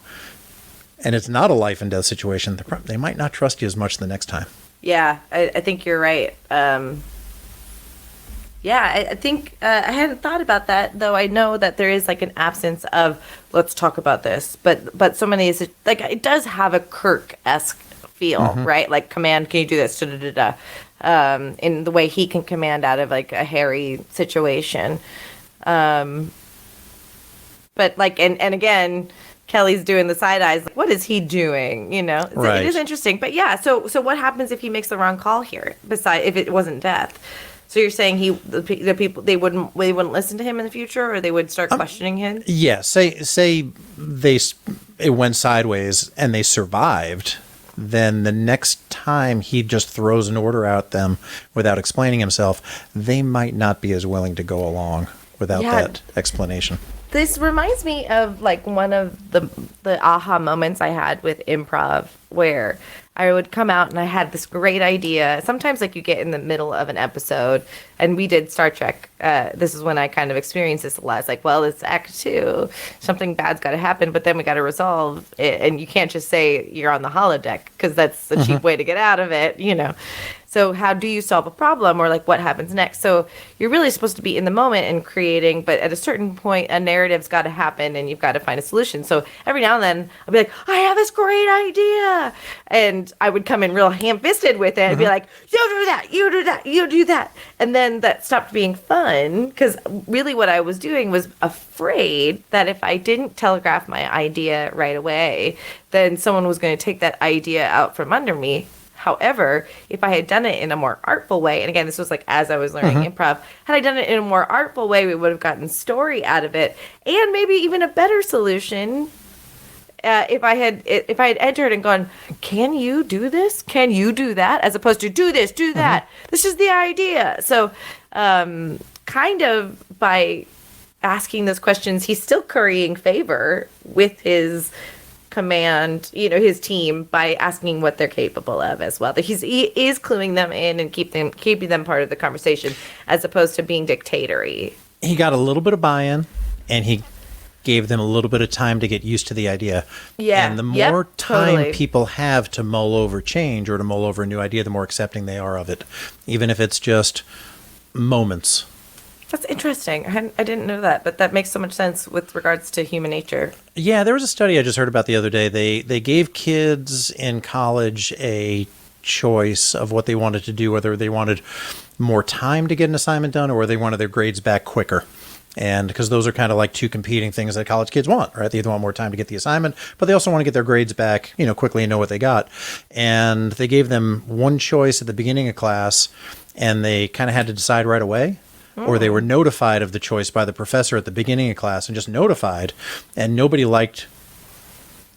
and it's not a life and death situation, they might not trust you as much the next time. Yeah, I think you're right. I think I hadn't thought about that, though. I know that there is like an absence of let's talk about this, but so many is like it does have a Kirk-esque feel, right? Like command, can you do this? In the way he can command out of like a hairy situation. But like, and again, Kelly's doing the side eyes. Like, what is he doing? Right. It is interesting. But yeah, so what happens if he makes the wrong call here? Besides, if it wasn't death. So you're saying the people they wouldn't listen to him in the future, or they would start questioning him? Yeah. Say it went sideways and they survived. Then the next time he just throws an order at them without explaining himself, they might not be as willing to go along without that explanation. This reminds me of like one of the aha moments I had with improv, where I would come out and I had this great idea. Sometimes like you get in the middle of an episode, and we did Star Trek. This is when I kind of experienced this a lot. It's like, well, it's act 2. Something bad's got to happen, but then we got to resolve it. And you can't just say you're on the holodeck, because that's a cheap way to get out of it, So how do you solve a problem, or like what happens next? So you're really supposed to be in the moment and creating, but at a certain point, a narrative's got to happen and you've got to find a solution. So every now and then I'll be like, I have this great idea. And I would come in real ham-fisted with it and be like, you do that, you do that, you do that. And then that stopped being fun, because really what I was doing was afraid that if I didn't telegraph my idea right away, then someone was going to take that idea out from under me. However, if I had done it in a more artful way, and again, this was like as I was learning improv, had I done it in a more artful way, we would have gotten story out of it, and maybe even a better solution. If I had entered and gone, can you do this? Can you do that? As opposed to do this, do that. This is the idea. So, kind of by asking those questions, he's still currying favor with his command, his team, by asking what they're capable of as well. He is cluing them in and keeping them part of the conversation, as opposed to being dictatory. He got a little bit of buy-in, and he gave them a little bit of time to get used to the idea. Yeah. And the more time people have to mull over change or to mull over a new idea, the more accepting they are of it, even if it's just moments. That's interesting. I didn't know that, but that makes so much sense with regards to human nature. Yeah, there was a study I just heard about the other day. They gave kids in college a choice of what they wanted to do, whether they wanted more time to get an assignment done or they wanted their grades back quicker. And because those are kind of like two competing things that college kids want, right? They either want more time to get the assignment, but they also want to get their grades back, quickly and know what they got. And they gave them one choice at the beginning of class, and they kind of had to decide right away. Or they were notified of the choice by the professor at the beginning of class and just notified, and nobody liked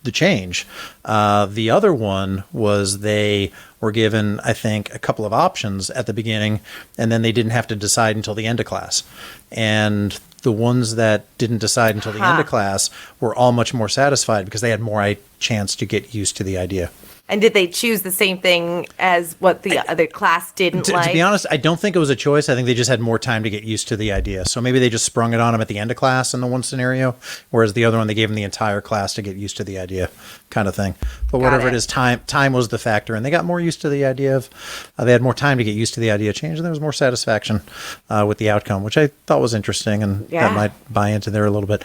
the change. The other one was they were given, I think, a couple of options at the beginning, and then they didn't have to decide until the end of class. And the ones that didn't decide until the end of class were all much more satisfied because they had more chance to get used to the idea. And did they choose the same thing as what the other class didn't like? To be honest, I don't think it was a choice. I think they just had more time to get used to the idea. So maybe they just sprung it on them at the end of class in the one scenario, whereas the other one, they gave them the entire class to get used to the idea kind of thing. But whatever it is, time was the factor. And they got more used to the idea of, they had more time to get used to the idea of change. And there was more satisfaction with the outcome, which I thought was interesting. And that might buy into there a little bit.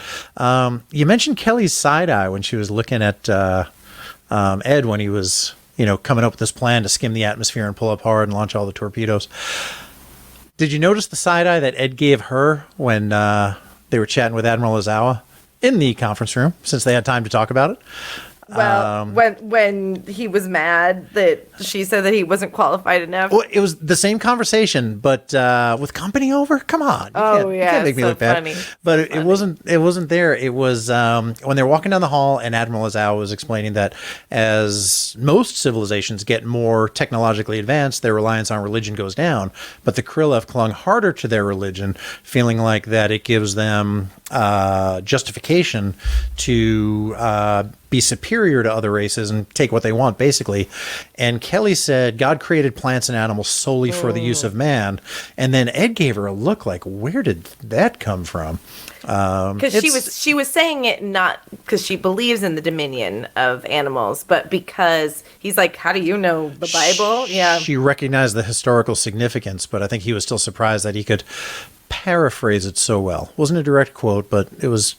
You mentioned Kelly's side eye when she was looking at Ed when he was, coming up with this plan to skim the atmosphere and pull up hard and launch all the torpedoes. Did you notice the side eye that Ed gave her when they were chatting with Admiral Ozawa in the conference room, since they had time to talk about it? Well, when he was mad that she said that he wasn't qualified enough. Well, it was the same conversation, but with company over. Come on, you can't make me look bad. But it wasn't there. It was when they were walking down the hall, and Admiral Ozawa was explaining that as most civilizations get more technologically advanced, their reliance on religion goes down. But the Krill have clung harder to their religion, feeling like that it gives them justification to be superior to other races and take what they want, basically. And Kelly said God created plants and animals solely for the use of man. And then Ed gave her a look like, where did that come from? Because she was saying it not because she believes in the dominion of animals, but because he's like, how do you know the Bible? Yeah. She recognized the historical significance, but I think he was still surprised that he could paraphrase it so well. Wasn't a direct quote, but it was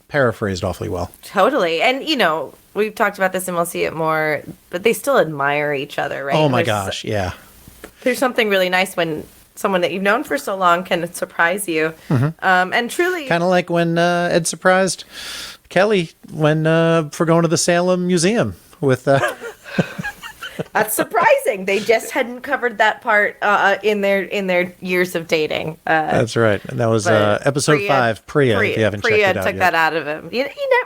paraphrased awfully well. Totally. And, we've talked about this and we'll see it more, but they still admire each other, right? Oh my gosh, yeah. There's something really nice when someone that you've known for so long can surprise you. Mm-hmm. And truly... Kind of like when Ed surprised Kelly for going to the Salem Museum with... That's surprising. They just hadn't covered that part in their years of dating. That's right. And that was episode 5, Priya, if you haven't checked it out took that out of him.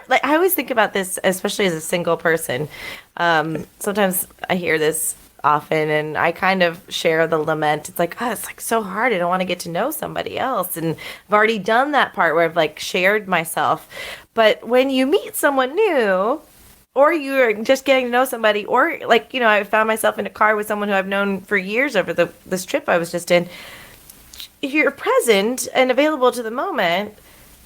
I always think about this, especially as a single person. Sometimes I hear this often, and I kind of share the lament. It's like, it's like so hard. I don't want to get to know somebody else. And I've already done that part where I've shared myself. But when you meet someone new... or you're just getting to know somebody, or I found myself in a car with someone who I've known for years over this trip I was just in. If you're present and available to the moment,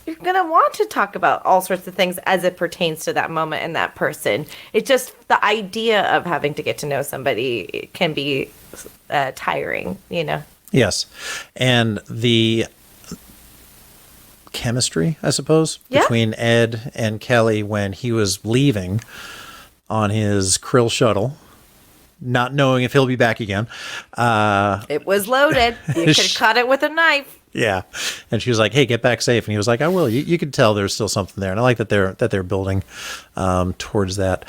you're going to want to talk about all sorts of things as it pertains to that moment and that person. It's just the idea of having to get to know somebody can be tiring, Yes. And the chemistry, I suppose, between Ed and Kelly when he was leaving on his Krill shuttle, not knowing if he'll be back again. It was loaded. You could have cut it with a knife. Yeah. And she was like, hey, get back safe. And he was like, I will. You could tell there's still something there. And I like that they're building towards that.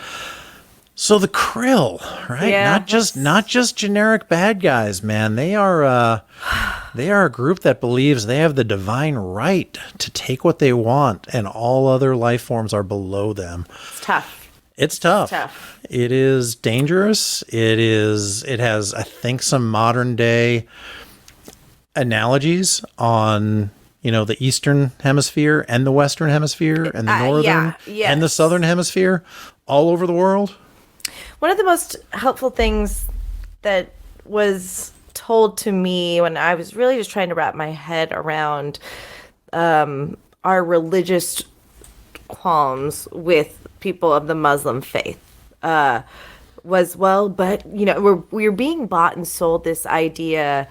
So the Krill, right? Yeah, not just generic bad guys, man. They are a group that believes they have the divine right to take what they want, and all other life forms are below them. It's tough. It is dangerous. It has, I think, some modern day analogies on the Eastern Hemisphere and the Western Hemisphere and the Northern and the Southern Hemisphere, all over the world. One of the most helpful things that was told to me when I was really just trying to wrap my head around our religious qualms with people of the Muslim faith was, but we're being bought and sold this idea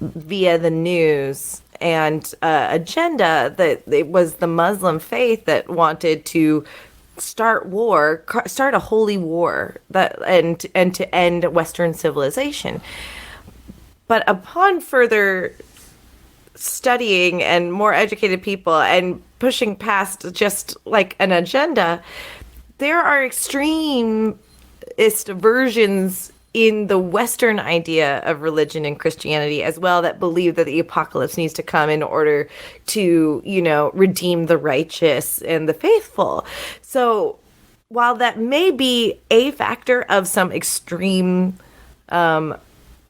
via the news and agenda that it was the Muslim faith that wanted to start a holy war and to end Western civilization. But upon further studying and more educated people and pushing past just an agenda, there are extremist versions in the Western idea of religion and Christianity as well that believe that the apocalypse needs to come in order to, redeem the righteous and the faithful. So while that may be a factor of some extreme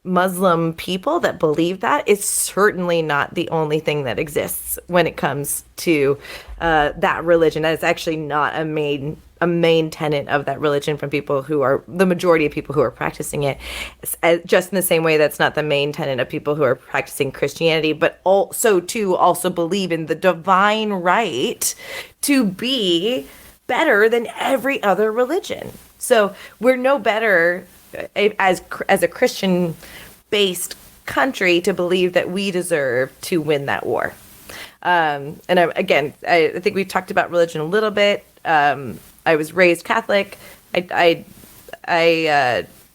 Muslim people that believe that, it's certainly not the only thing that exists when it comes to that religion. That is actually not a main a main tenet of that religion from people who are the majority of people who are practicing it, just in the same way that's not the main tenet of people who are practicing Christianity, but also believe in the divine right to be better than every other religion. So we're no better as a Christian based country to believe that we deserve to win that war. And I think we talked about religion a little bit. I was raised Catholic. I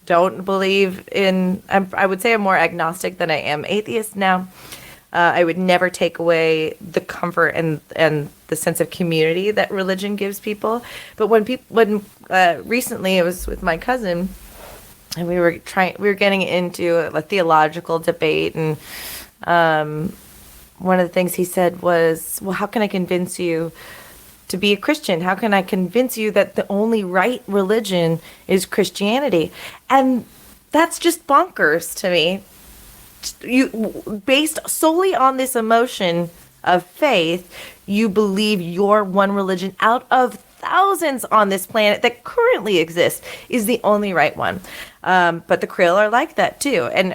don't believe in. I would say I'm more agnostic than I am atheist now. I would never take away the comfort and the sense of community that religion gives people. But when recently it was with my cousin, and we were getting into a theological debate, and one of the things he said was, "Well, how can I convince you to be a Christian? How can I convince you that the only right religion is Christianity?" And that's just bonkers to me. Based solely on this emotion of faith, you believe your one religion out of thousands on this planet that currently exists is the only right one. But the Krill are like that too. And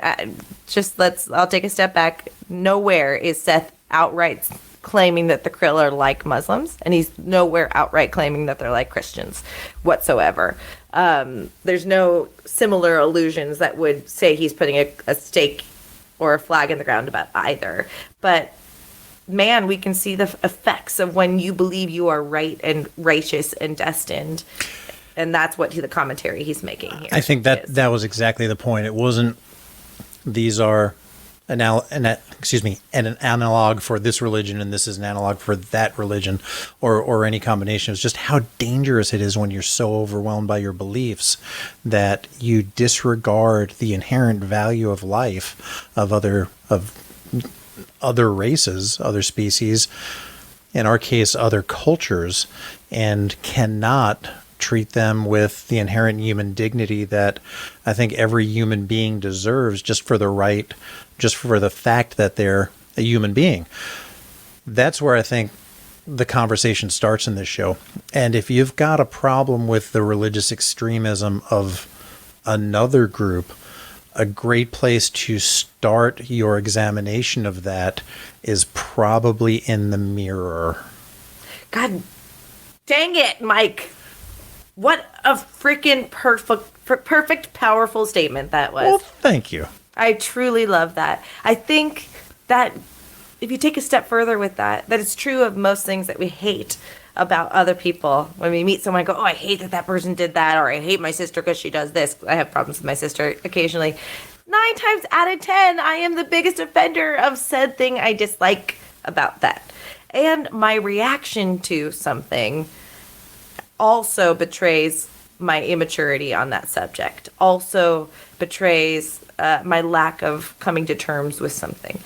I'll take a step back. Nowhere is Seth outright claiming that the Krill are like Muslims, and he's nowhere outright claiming that they're like Christians whatsoever. There's no similar allusions that would say he's putting a stake or a flag in the ground about either. But man, we can see the effects of when you believe you are right and righteous and destined. And that's what the commentary he's making here. I think that was exactly the point. It wasn't, these are an analog for this religion and this is an analog for that religion, or any combination. It's just how dangerous it is when you're so overwhelmed by your beliefs that you disregard the inherent value of life of other races, other species, in our case, other cultures, and cannot treat them with the inherent human dignity that I think every human being deserves, just for the fact that they're a human being. That's where I think the conversation starts in this show. And if you've got a problem with the religious extremism of another group, a great place to start your examination of that is probably in the mirror. God dang it, Mike. What a freaking perfect, powerful statement that was. Well, thank you. I truly love that. I think that if you take a step further with that it's true of most things that we hate about other people. When we meet someone, I go, "Oh, I hate that person did that," or "I hate my sister because she does this." I have problems with my sister occasionally. 9 times out of 10, I am the biggest offender of said thing I dislike about that. And my reaction to something also betrays my immaturity on that subject, also betrays my lack of coming to terms with something.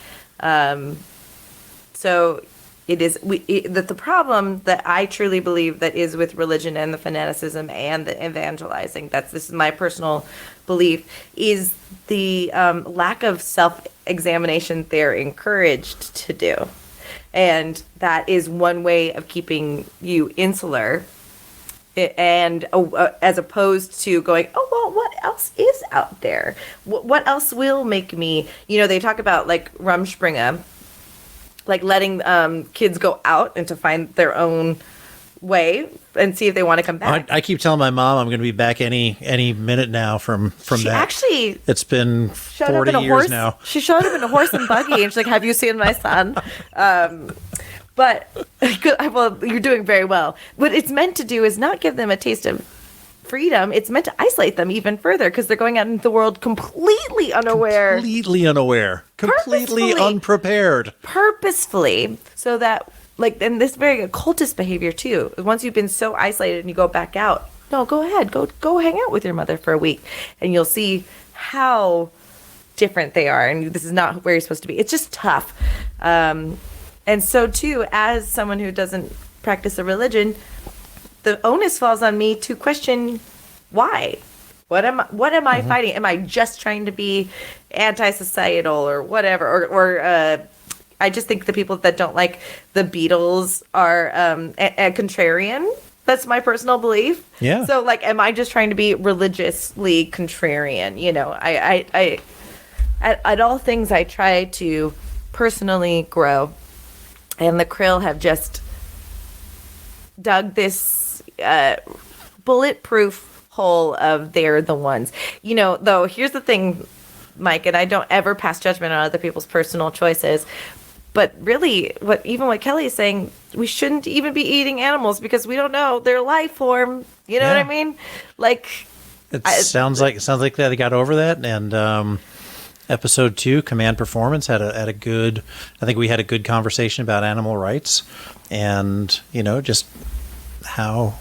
So it is that the problem that I truly believe that is with religion and the fanaticism and the evangelizing, this is my personal belief, is the lack of self-examination they're encouraged to do. And that is one way of keeping you insular, and as opposed to going, "Oh, well, what else is out there? What else will make me," they talk about like Rumspringa, like letting kids go out and to find their own way and see if they want to come back. I keep telling my mom I'm going to be back any minute now from she that. Actually, it's been 40 years now. She showed up in a horse and buggy, and she's like, "Have you seen my son?" But well, you're doing very well. What it's meant to do is not give them a taste of freedom. It's meant to isolate them even further because they're going out into the world completely unaware. Completely unprepared. Purposefully. So that, and this very occultist behavior too. Once you've been so isolated and you go back out, no, go ahead. Go hang out with your mother for a week and you'll see how different they are. And this is not where you're supposed to be. It's just tough. And so, too, as someone who doesn't practice a religion, the onus falls on me to question why. What am I fighting? Am I just trying to be anti-societal or whatever? Or I just think the people that don't like the Beatles are a contrarian. That's my personal belief. Yeah. So, like, am I just trying to be religiously contrarian? You know, at all things, I try to personally grow. And the Krill have just dug this bulletproof hole of they're the ones. You know, though, here's the thing, Mike, and I don't ever pass judgment on other people's personal choices. But really, what Kelly is saying, we shouldn't even be eating animals because we don't know their life form. You know what I mean? Like, it sounds like they got over that. And episode 2, Command Performance, had a good. I think we had a good conversation about animal rights, and just how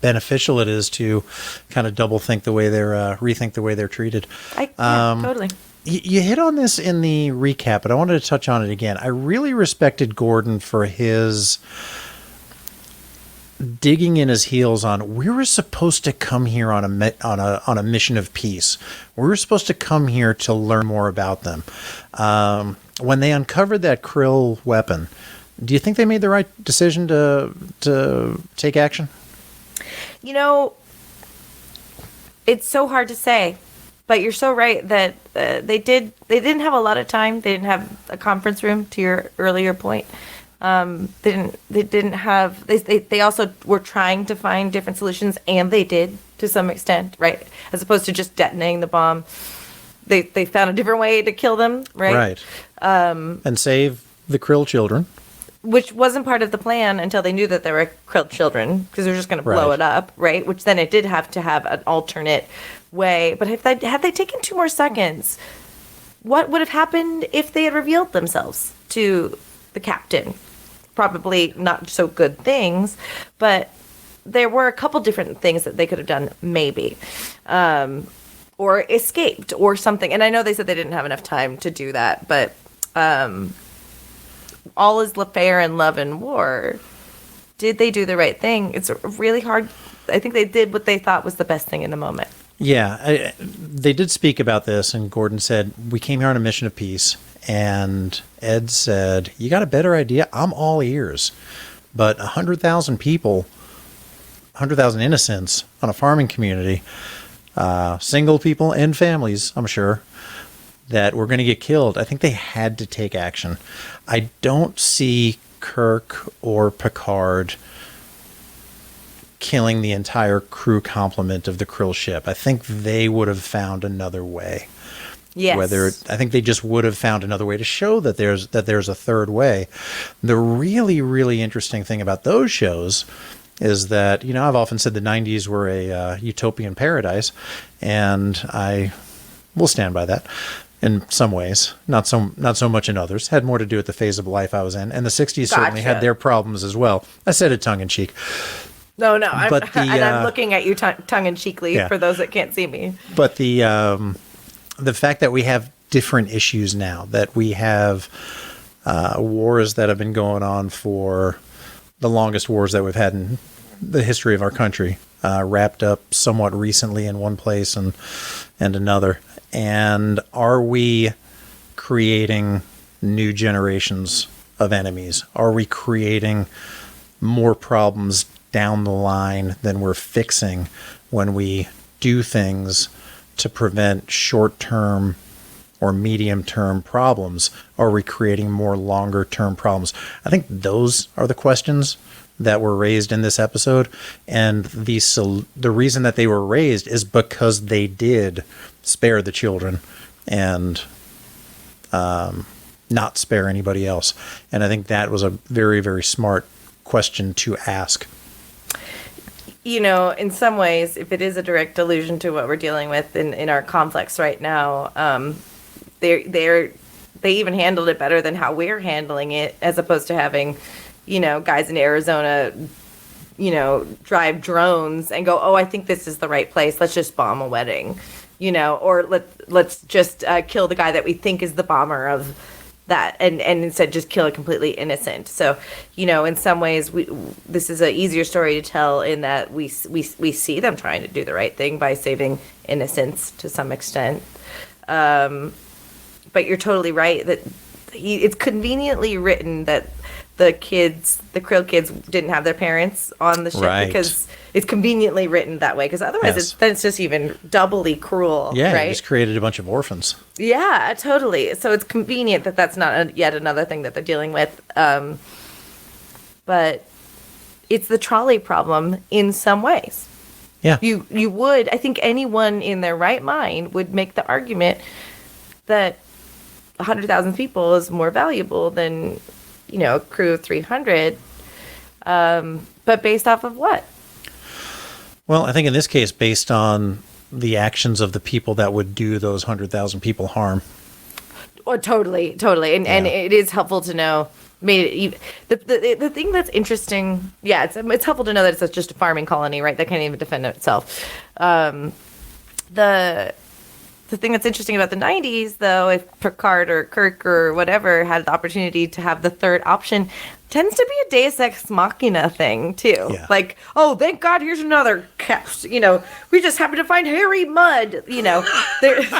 beneficial it is to kind of rethink the way they're treated. Totally. You hit on this in the recap, but I wanted to touch on it again. I really respected Gordon for his digging in his heels on, we were supposed to come here on a mission of peace. We were supposed to come here to learn more about them. When they uncovered that Krill weapon, do you think they made the right decision to take action? It's so hard to say. But you're so right that they didn't have a lot of time. They didn't have a conference room, to your earlier point. They also were trying to find different solutions, and they did to some extent, right? As opposed to just detonating the bomb. They found a different way to kill them, right? Right. And save the Krill children. Which wasn't part of the plan until they knew that they were Krill children, because they were just going to blow it up, right? Which then it did have to have an alternate way. But had they taken 2 more seconds, what would have happened if they had revealed themselves to the captain? Probably not so good things, but there were a couple different things that they could have done, maybe. Or escaped or something. And I know they said they didn't have enough time to do that, but all is fair in love and war. Did they do the right thing? It's really hard. I think they did what they thought was the best thing in the moment. Yeah, they did speak about this, and Gordon said, we came here on a mission of peace, and Ed said, you got a better idea? I'm all ears. But 100,000 people, 100,000 innocents on a farming community, single people and families, I'm sure, that were going to get killed. I think they had to take action. I don't see Kirk or Picard killing the entire crew complement of the Krill ship. I think they would have found another way. Yes. I think they just would have found another way to show that there's a third way. The really, really interesting thing about those shows is that, I've often said the 90s were a utopian paradise, and I will stand by that. In some ways, not so much in others. Had more to do with the phase of life I was in, and the 60s certainly had their problems as well. I said it tongue in cheek. No, I'm looking at you tongue in cheekly for those that can't see me. But the fact that we have different issues now, that we have wars that have been going on for the longest wars that we've had in the history of our country, wrapped up somewhat recently in one place and another. And are we creating new generations of enemies? Are we creating more problems down the line than we're fixing when we do things to prevent short-term or medium-term problems? Are we creating more longer-term problems? I think those are the questions that were raised in this episode, and the reason that they were raised is because they did spare the children and not spare anybody else. And I think that was a very, very smart question to ask. In some ways, if it is a direct allusion to what we're dealing with in our conflicts right now, they even handled it better than how we're handling it, as opposed to having, guys in Arizona, drive drones and go, oh, I think this is the right place. Let's just bomb a wedding, or let's just kill the guy that we think is the bomber of that, and instead just kill a completely innocent. So, in some ways, this is an easier story to tell in that we see them trying to do the right thing by saving innocents to some extent. But you're totally right that it's conveniently written that the Krill kids didn't have their parents on the ship because it's conveniently written that way. Because otherwise, it's just even doubly cruel. Yeah, right? It just created a bunch of orphans. Yeah, totally. So it's convenient that that's not yet another thing that they're dealing with. But it's the trolley problem in some ways. Yeah. You would, I think anyone in their right mind would make the argument that 100,000 people is more valuable than, a crew of 300. But based off of what? Well, I think in this case, based on the actions of the people that would do those 100,000 people harm. Oh, totally. And it is helpful to know. The thing that's interesting, it's helpful to know that it's just a farming colony, right? That can't even defend itself. The thing that's interesting about the 90s, though, if Picard or Kirk or whatever had the opportunity to have the third option, tends to be a Deus Ex Machina thing, too. Yeah. Like, oh, thank God, here's another cast. We just happened to find hairy mud,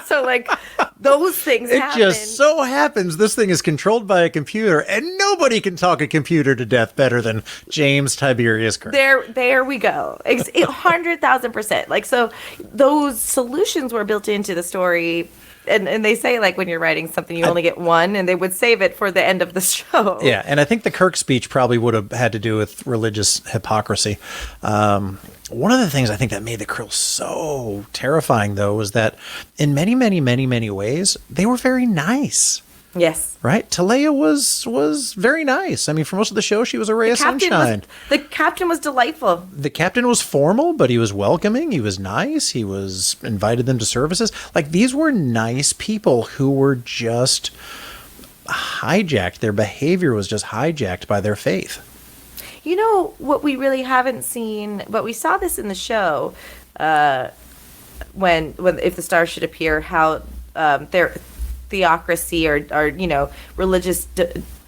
So, like, those things happen. It just so happens this thing is controlled by a computer, and nobody can talk a computer to death better than James Tiberius Kirk. There we go. 100,000%. Like, so those solutions were built into the story. And they say, like, when you're writing something, you only get one, and they would save it for the end of the show. Yeah, and I think the Kirk speech probably would have had to do with religious hypocrisy. One of the things I think that made the Krill so terrifying, though, was that in many, many, many, many ways, they were very nice. Yes. Right? Talea was very nice. I mean, for most of the show, she was a ray of sunshine. The captain was delightful. The captain was formal, but he was welcoming. He was nice. He was invited them to services. Like, these were nice people who were just hijacked. Their behavior was just hijacked by their faith. What we really haven't seen, but we saw this in the show, when if the stars should appear, how their theocracy or religious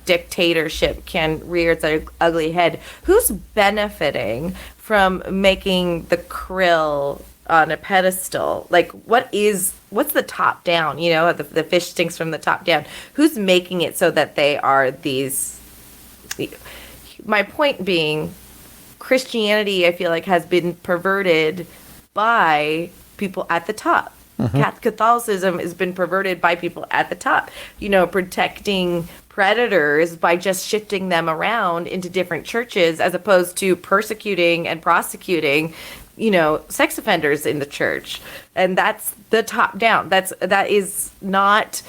dictatorship can rear its ugly head. Who's benefiting from making the Krill on a pedestal? Like, what's the top down? The fish stinks from the top down. Who's making it so that they are these? My point being, Christianity, I feel like, has been perverted by people at the top. Catholicism has been perverted by people at the top, protecting predators by just shifting them around into different churches as opposed to persecuting and prosecuting, sex offenders in the church. And that's the top down. That is not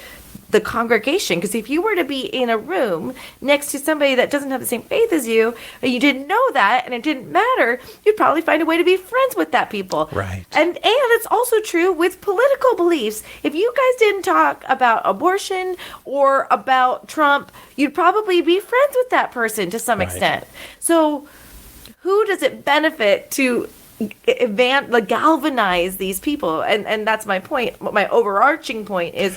the congregation. Because if you were to be in a room next to somebody that doesn't have the same faith as you, and you didn't know that, and it didn't matter, you'd probably find a way to be friends with that people. Right. And it's also true with political beliefs. If you guys didn't talk about abortion or about Trump, you'd probably be friends with that person to some extent. So who does it benefit to galvanize these people? And that's my point. My overarching point is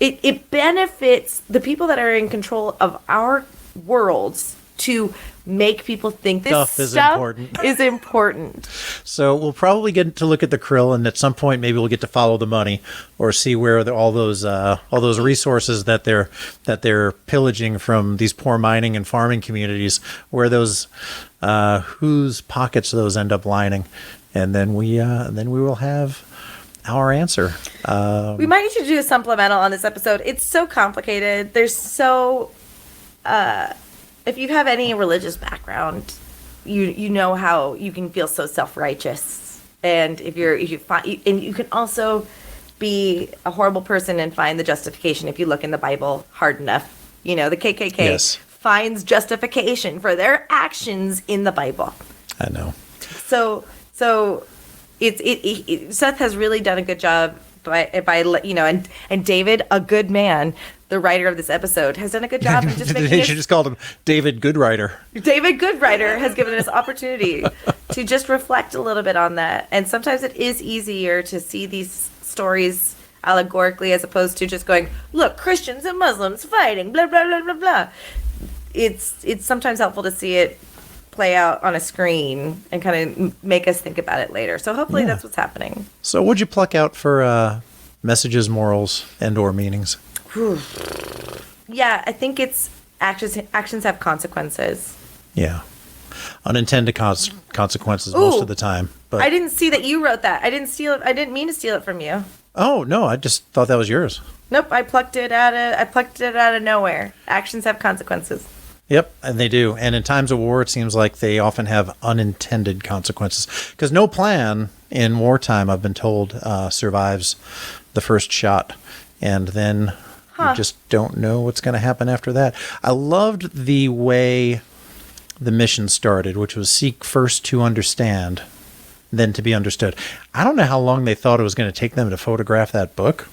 it benefits the people that are in control of our worlds to make people think this stuff is important. So we'll probably get to look at the Krill, and at some point maybe we'll get to follow the money or see where all those resources that they're pillaging from these poor mining and farming communities, where those whose pockets those end up lining, and then we will have our answer. We might need to do a supplemental on this episode. It's so complicated. There's so if you have any religious background, you know how you can feel so self-righteous, and if you find, and you can also be a horrible person and find the justification if you look in the Bible hard enough. The KKK finds justification for their actions in the Bible. I know. So Seth has really done a good job by and David, a good man, the writer of this episode, has done a good job of just making They should just called him David Goodwriter. David Goodwriter has given us opportunity to just reflect a little bit on that. And sometimes it is easier to see these stories allegorically as opposed to just going, look, Christians and Muslims fighting, blah, blah, blah, blah, blah. It's sometimes helpful to see it play out on a screen and kind of make us think about it later. So hopefully that's what's happening. So what'd you pluck out for messages, morals, and or meanings? Yeah, I think it's actions have consequences. Yeah. Unintended consequences most of the time. But I didn't see that you wrote that. I didn't steal it. I didn't mean to steal it from you. Oh, no, I just thought that was yours. Nope, I plucked it out of nowhere. Actions have consequences. Yep, and they do. And in times of war, it seems like they often have unintended consequences. Because no plan in wartime, I've been told, survives the first shot. And then you just don't know what's going to happen after that. I loved the way the mission started, which was seek first to understand, then to be understood. I don't know how long they thought it was going to take them to photograph that book.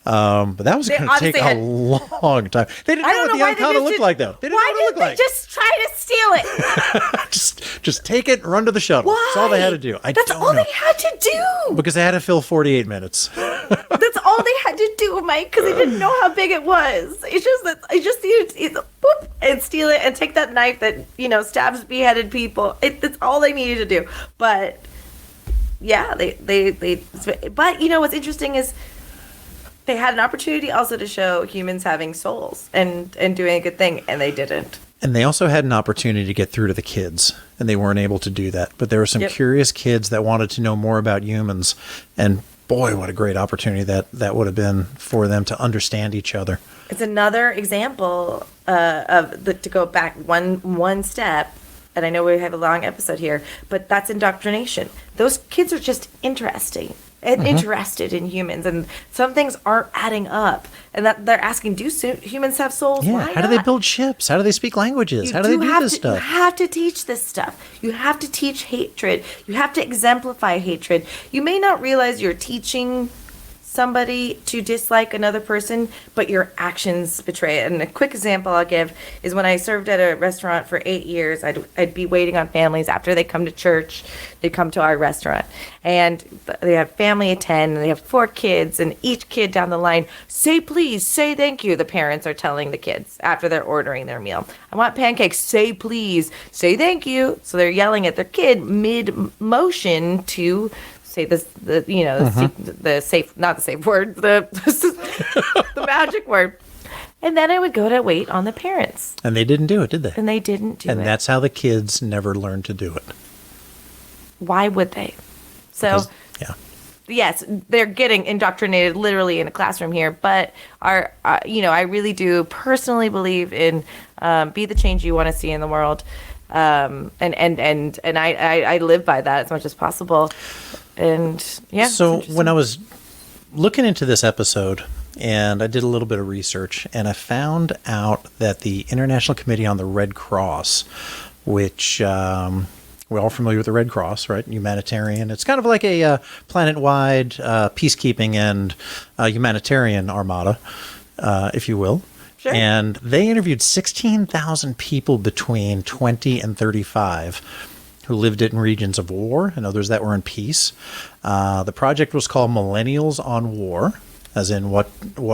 But that was going to take a long time. They didn't know what the encounter looked like, though. They didn't know what it looked like. Why didn't they just try to steal it? just take it and run to the shuttle. Why? That's all they had to do. That's all they had to do. Because they had to fill 48 minutes. That's all they had to do, Mike, because they didn't know how big it was. It's just that I just needed to boop, and steal it and take that knife that, stabs beheaded people. That's all they needed to do. But yeah, but what's interesting is they had an opportunity also to show humans having souls and doing a good thing, and they didn't. And they also had an opportunity to get through to the kids, and they weren't able to do that. But there were some curious kids that wanted to know more about humans, and boy, what a great opportunity that would have been for them to understand each other. It's another example to go back one step. And I know we have a long episode here, but that's indoctrination. Those kids are just interested in humans, and some things aren't adding up. And that they're asking, do humans have souls? Yeah. Why How do they build ships? How do they speak languages? How do they do this stuff? You have to teach this stuff. You have to teach hatred. You have to exemplify hatred. You may not realize you're teaching somebody to dislike another person, but your actions betray it. And a quick example I'll give is when I served at a restaurant for 8 years, I'd be waiting on families after they come to church. They come to our restaurant, and they have family of 10, and they have 4 kids, and each kid down the line, say please, say thank you. The parents are telling the kids after they're ordering their meal, I want pancakes, say please, say thank you. So they're yelling at their kid mid-motion to say this, the safe, not the safe word, the magic word. And then I would go to wait on the parents. And they didn't do it, did they? And they didn't do it. And that's how the kids never learned to do it. Why would they? So, yes, they're getting indoctrinated literally in a classroom here, but I really do personally believe in be the change you want to see in the world. And I live by that as much as possible. And yeah. So when I was looking into this episode, and I did a little bit of research, and I found out that the International Committee on the Red Cross, which we're all familiar with the Red Cross, right? Humanitarian. It's kind of like a planet-wide peacekeeping and humanitarian armada, if you will. Sure. And they interviewed 16,000 people between 20 and 35 who lived in regions of war and others that were in peace. The project was called Millennials on War, as in what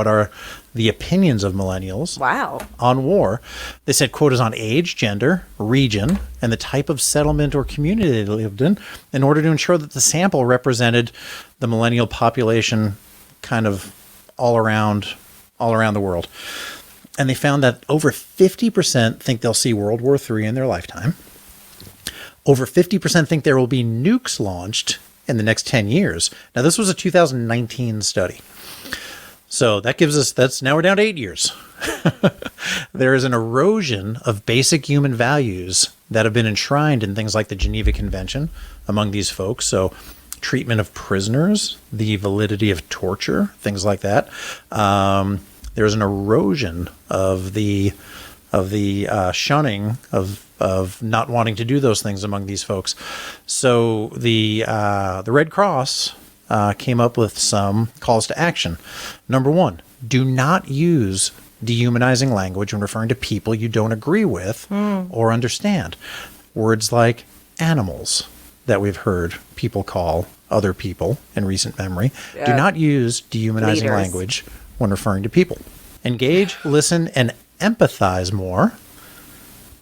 are the opinions of millennials on war. They said quotas on age, gender, region, and the type of settlement or community they lived in order to ensure that the sample represented the millennial population kind of all around the world. And they found that over 50% think they'll see World War III in their lifetime. Over 50% think there will be nukes launched in the next 10 years. Now, this was a 2019 study. So that's now we're down to 8 years. There is an erosion of basic human values that have been enshrined in things like the Geneva Convention among these folks. So treatment of prisoners, the validity of torture, things like that. There's an erosion of the shunning of not wanting to do those things among these folks. So the Red Cross came up with some calls to action. Number 1, do not use dehumanizing language when referring to people you don't agree with or understand. Words like animals that we've heard people call other people in recent memory. Yeah. Do not use dehumanizing language when referring to people. Engage, listen, and empathize more.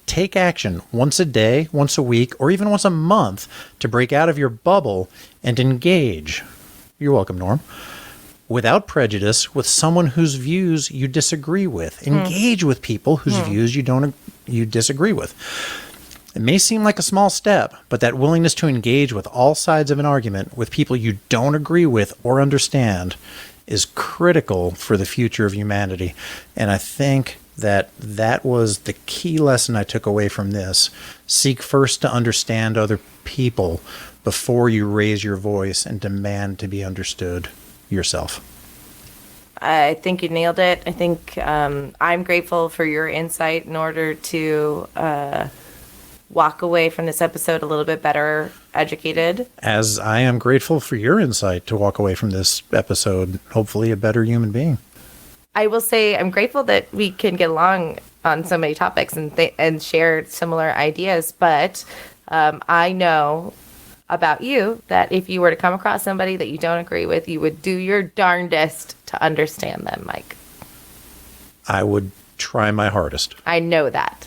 Take action once a day, once a week, or even once a month to break out of your bubble and engage. You're welcome, Norm. without prejudice with someone whose views you disagree with. Engage with people whose views you disagree with. It may seem like a small step, but that willingness to engage with all sides of an argument with people you don't agree with or understand is critical for the future of humanity. And I think that was the key lesson I took away from this. Seek first to understand other people before you raise your voice and demand to be understood yourself. I think you nailed it. I think I'm grateful for your insight in order to walk away from this episode a little bit better educated. As I am grateful for your insight to walk away from this episode, hopefully a better human being. I will say I'm grateful that we can get along on so many topics and share similar ideas, but I know about you that if you were to come across somebody that you don't agree with, you would do your darndest to understand them, Mike. I would try my hardest. I know that.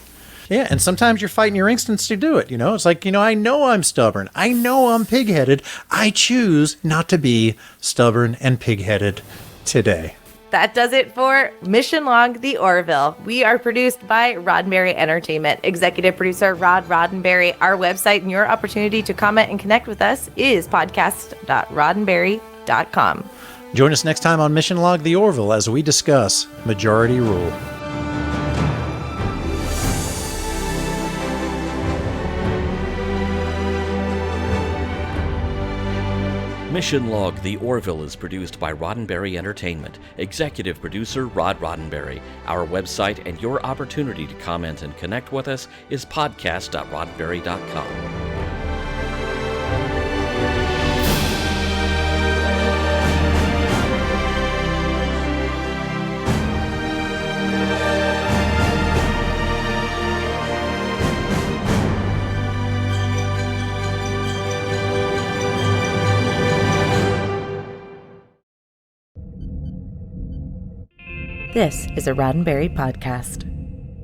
Yeah, and sometimes you're fighting your instincts to do it, It's like, I know I'm stubborn. I know I'm pig-headed. I choose not to be stubborn and pig-headed today. That does it for Mission Log the Orville. We are produced by Roddenberry Entertainment. Executive producer Rod Roddenberry. Our website and your opportunity to comment and connect with us is podcast.roddenberry.com. Join us next time on Mission Log the Orville as we discuss Majority Rule. Mission Log The Orville is produced by Roddenberry Entertainment. Executive producer Rod Roddenberry. Our website and your opportunity to comment and connect with us is podcast.roddenberry.com. This is a Roddenberry podcast.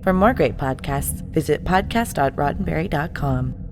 For more great podcasts, visit podcast.roddenberry.com.